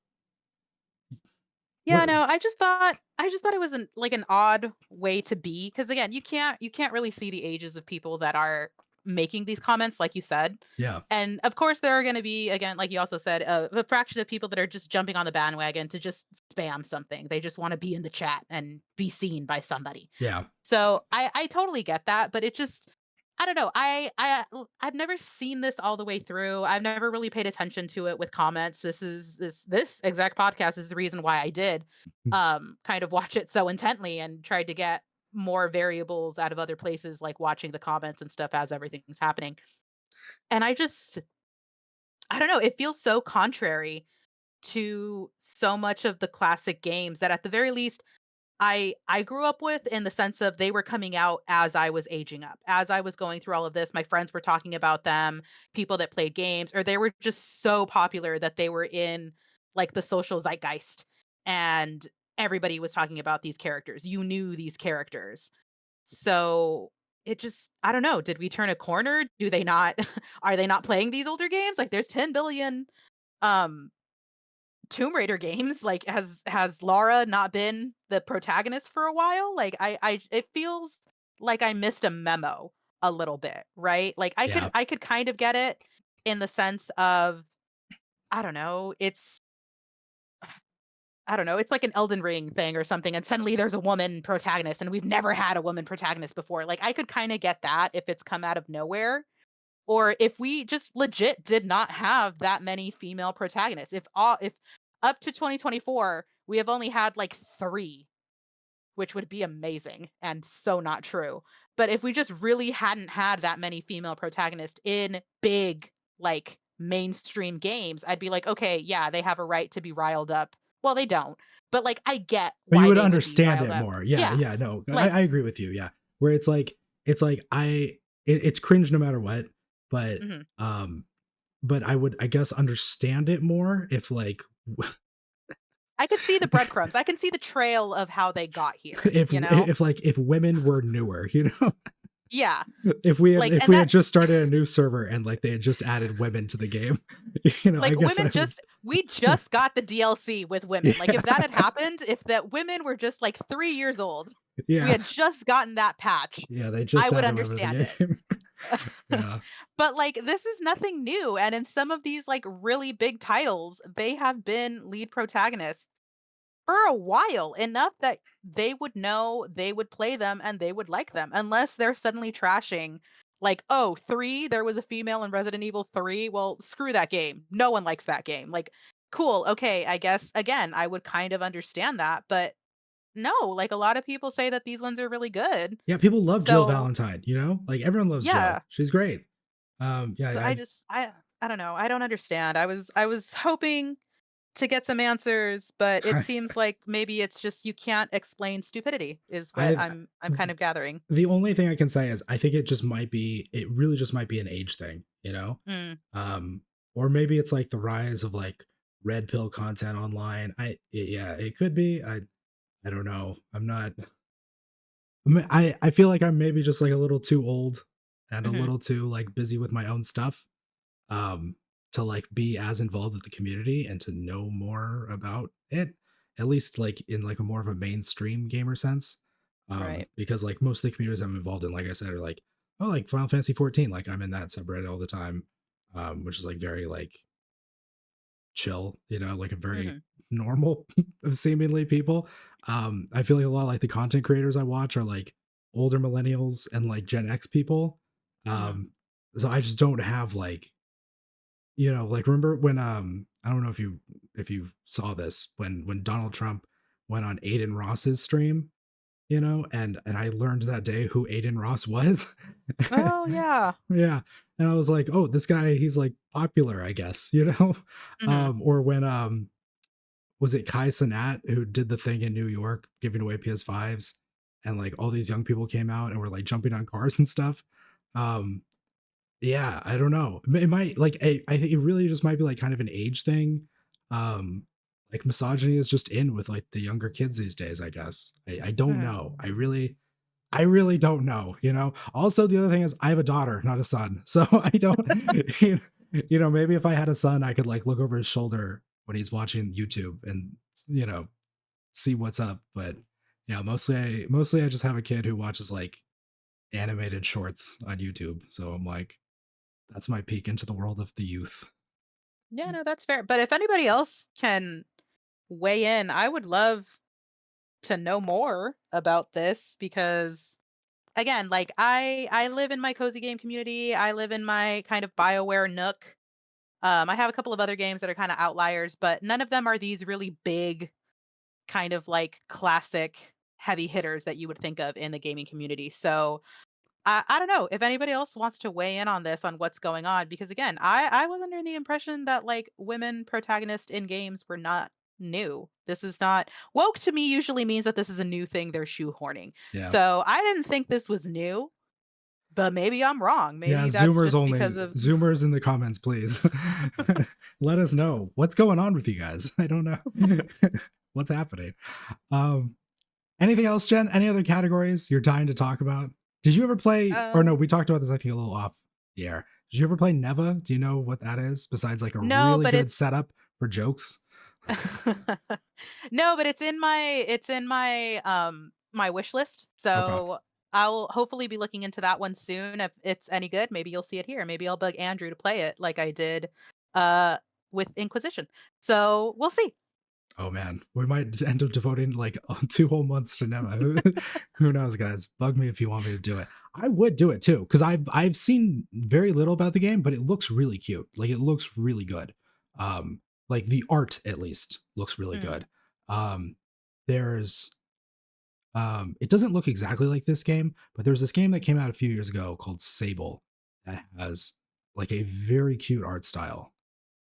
Yeah, What no, I just thought it was an odd way to be, because again, you can't really see the ages of people that are making these comments, like you said. Yeah, And of course there are going to be, again, like you also said, a fraction of people that are just jumping on the bandwagon to just spam something. They just want to be in the chat and be seen by somebody. yeah, So I totally get that, but it just, I don't know. I've never seen this all the way through. I've never really paid attention to it with comments. This exact podcast is the reason why I did kind of watch it so intently and tried to get more variables out of other places, like watching the comments and stuff as everything's happening. And I don't know, it feels so contrary to so much of the classic games that at the very least I grew up with, in the sense of they were coming out as I was aging up. As I was going through all of this, my friends were talking about them, people that played games, or they were just so popular that they were in like the social zeitgeist, and everybody was talking about these characters. You knew these characters. So it just, I don't know, did we turn a corner? Do they not are they not playing these older games? Like there's 10 billion um Tomb Raider games. Like, has Lara not been the protagonist for a while? Like, I it feels like I missed a memo a little bit, right? Like, yeah. I could kind of get it in the sense of, I don't know, it's like an Elden Ring thing or something, and suddenly there's a woman protagonist, and we've never had a woman protagonist before. Like, I could kind of get that if it's come out of nowhere, or if we just legit did not have that many female protagonists. If up to 2024 we have only had like 3, which would be amazing and so not true. But if we just really hadn't had that many female protagonists in big, like, mainstream games, I'd be like, "Okay, yeah, they have a right to be riled up." Well, they don't, but, like, I get But you why would they would be understand riled it up. more. Yeah, Yeah, yeah, no, like, I agree with you, yeah. Where it's like it's cringe no matter what, but, mhm. um, but I would, I guess, understand it more if, like, I could see the breadcrumbs. I can see the trail of how they got here, if you know? if, like, if women were newer, you know? Yeah, like, If and we that had just started a new server and, like, they had just added women to the game, you know, I like, guess women I would. just we just got the DLC with women. Like, if that Yeah, had happened, if that women were just, like, 3 years old, we yeah, had just gotten that patch, yeah, they I just would added women to understand the it. game. Yeah, But, like, this is nothing new, and in some of these, like, really big titles, they have been lead protagonists for a while, enough that they would know, they would play them, and they would like them, unless they're suddenly trashing, like, "Oh, 3, there was a female in Resident Evil 3? Well, screw that game. No one likes that game." Like, cool, okay, I guess, again, I would kind of understand that, but no, like, a lot of people say that these ones are really good. yeah, people love Jill So, Valentine, you know? Like, everyone loves Jill. yeah. She's great. Yeah, So I I don't know, I don't understand. I was hoping to get some answers, but it I seems like maybe it's just you can't explain stupidity is what I I'm kind of gathering. the only thing I can say is I think it really just might be an age thing, you know? Mm, Um, or maybe it's like the rise of like red pill content online. Yeah, it could be. I don't know. I'm not. I feel like I'm maybe just like a little too old and a mhm, little too like busy with my own stuff um to like be as involved with the community and to know more about it, at least like in like a more of a mainstream gamer sense. right. Because like most of the communities I'm involved in, like I said, are like, oh, like Final Fantasy 14, like I'm in that subreddit all the time, which is like very like chill, you know, like a very Mhm, normal seemingly people. I feel like a lot of like the content creators I watch are like older millennials and like Gen X people. mhm. Um, so I just don't have like, you know, like remember when I don't know if you saw this when Donald Trump went on Aiden Ross's stream, you know, and I learned that day who Aiden Ross was. Oh, yeah. Yeah. And I was like, "Oh, this guy, he's like popular, I guess," you know? Mhm. Or was it Kai Cenat who did the thing in New York giving away PS5s, and like all these young people came out and were like jumping on cars and stuff. Um, yeah, I don't know. It might like I think it really just might be like kind of an age thing. Um, like misogyny is just in with like the younger kids these days, I guess. I don't Mhm. know. I really don't know, you know? Also, the other thing is I have a daughter, not a son. So I don't, maybe if I had a son, I could like look over his shoulder when he's watching YouTube and, you know, see what's up. But yeah, mostly I just have a kid who watches like animated shorts on YouTube. So I'm like, that's my peek into the world of the youth. Yeah, no, that's fair. But if anybody else can weigh in, I would love to know more about this because again, like I live in my cozy game community. I live in my kind of BioWare nook. I have a couple of other games that are kind of outliers, but none of them are these really big kind of like classic heavy hitters that you would think of in the gaming community. So I don't know if anybody else wants to weigh in on this on what's going on because again, I was under the impression that like women protagonists in games were not new. This is not woke to me usually means that this is a new thing they're shoehorning. Yeah. So I didn't think this was new, but maybe I'm wrong. Yeah, Maybe that's Zoomers just only. because of Zoomers in the comments, please. Let us know what's going on with you guys. I don't know what's happening. Um, Anything else, Jen? Any other categories you're dying to talk about? Did you ever play? Or no, um we talked about this. I think a little off the air. Did you ever play Neva? Do you know what that is? Besides, like a no, really but good it's setup for jokes. no, but it's in my my wish list. Okay. So I'll hopefully be looking into that one soon. If it's any good, maybe you'll see it here. Maybe I'll bug Andrew to play it like I did uh with Inquisition. So we'll see. Oh man, we might end up devoting like 2 whole months to Neva. Who knows, guys? Bug me if you want me to do it. I would do it too because I've seen very little about the game, but it looks really cute. Like it looks really good. Like the art at least looks really Mm, good. Um, there's it doesn't look exactly like this game, but there's this game that came out a few years ago called Sable that has like a very cute art style.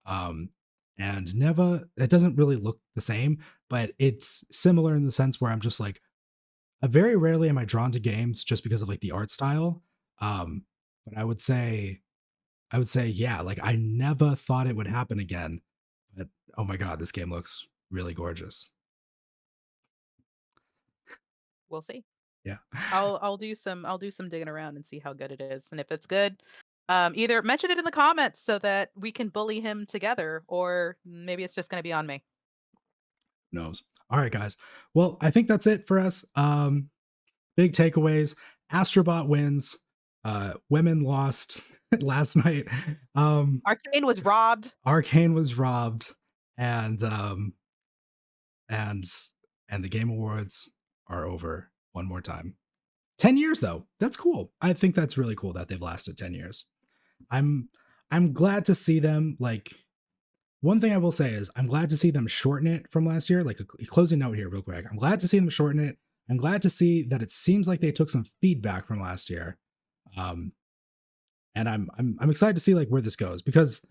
Um, and Neva, it doesn't really look the same, but it's similar in the sense where I'm just like, very rarely am I drawn to games just because of like the art style. But I would say, yeah, like I never thought it would happen again. But oh my god, this game looks really gorgeous. we'll see. Yeah. I'll do some digging around and see how good it is. And if it's good, either mention it in the comments so that we can bully him together, or maybe it's just gonna be on me. Knows. All right, guys. Well, I think that's it for us. Big takeaways. Astrobot wins. Women lost last night. Um, Arcane was robbed. Arcane was robbed, and and and the Game Awards are over one more time. 10 years though. That's cool. I think that's really cool that they've lasted 10 years. I'm I'm glad to see them like. One thing I will say is I'm glad to see them shorten it from last year. Like a closing note here, real quick. I'm glad to see them shorten it. I'm glad to see that it seems like they took some feedback from last year. Um, and I'm excited to see like where this goes because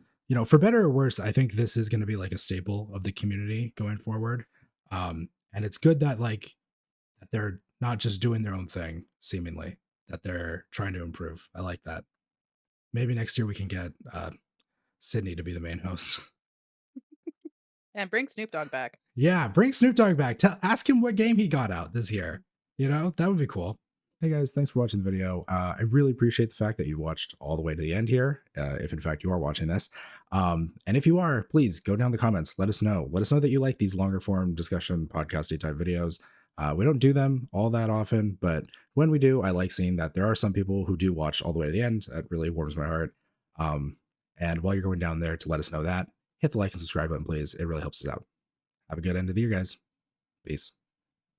for better or worse, I think this is going to be like a staple of the community going forward. And it's good that like that they're not just doing their own thing, seemingly that they're trying to improve. I like that. Maybe next year we can get Sydney to be the main host. And bring Snoop Dogg back. Yeah, bring Snoop Dogg back. Ask him what game he got out this year. That would be cool. Hey guys, thanks for watching the video. I really appreciate the fact that you watched all the way to the end here, if in fact you are watching this. And if you are, please go down in the comments. Let us know. Let us know that you like these longer form discussion podcasty type videos. We don't do them all that often, but when we do, I like seeing that there are some people who do watch all the way to the end. That really warms my heart. And while you're going down there to let us know that, hit the like and subscribe button, please. It really helps us out. Have a good end of the year, guys. Peace.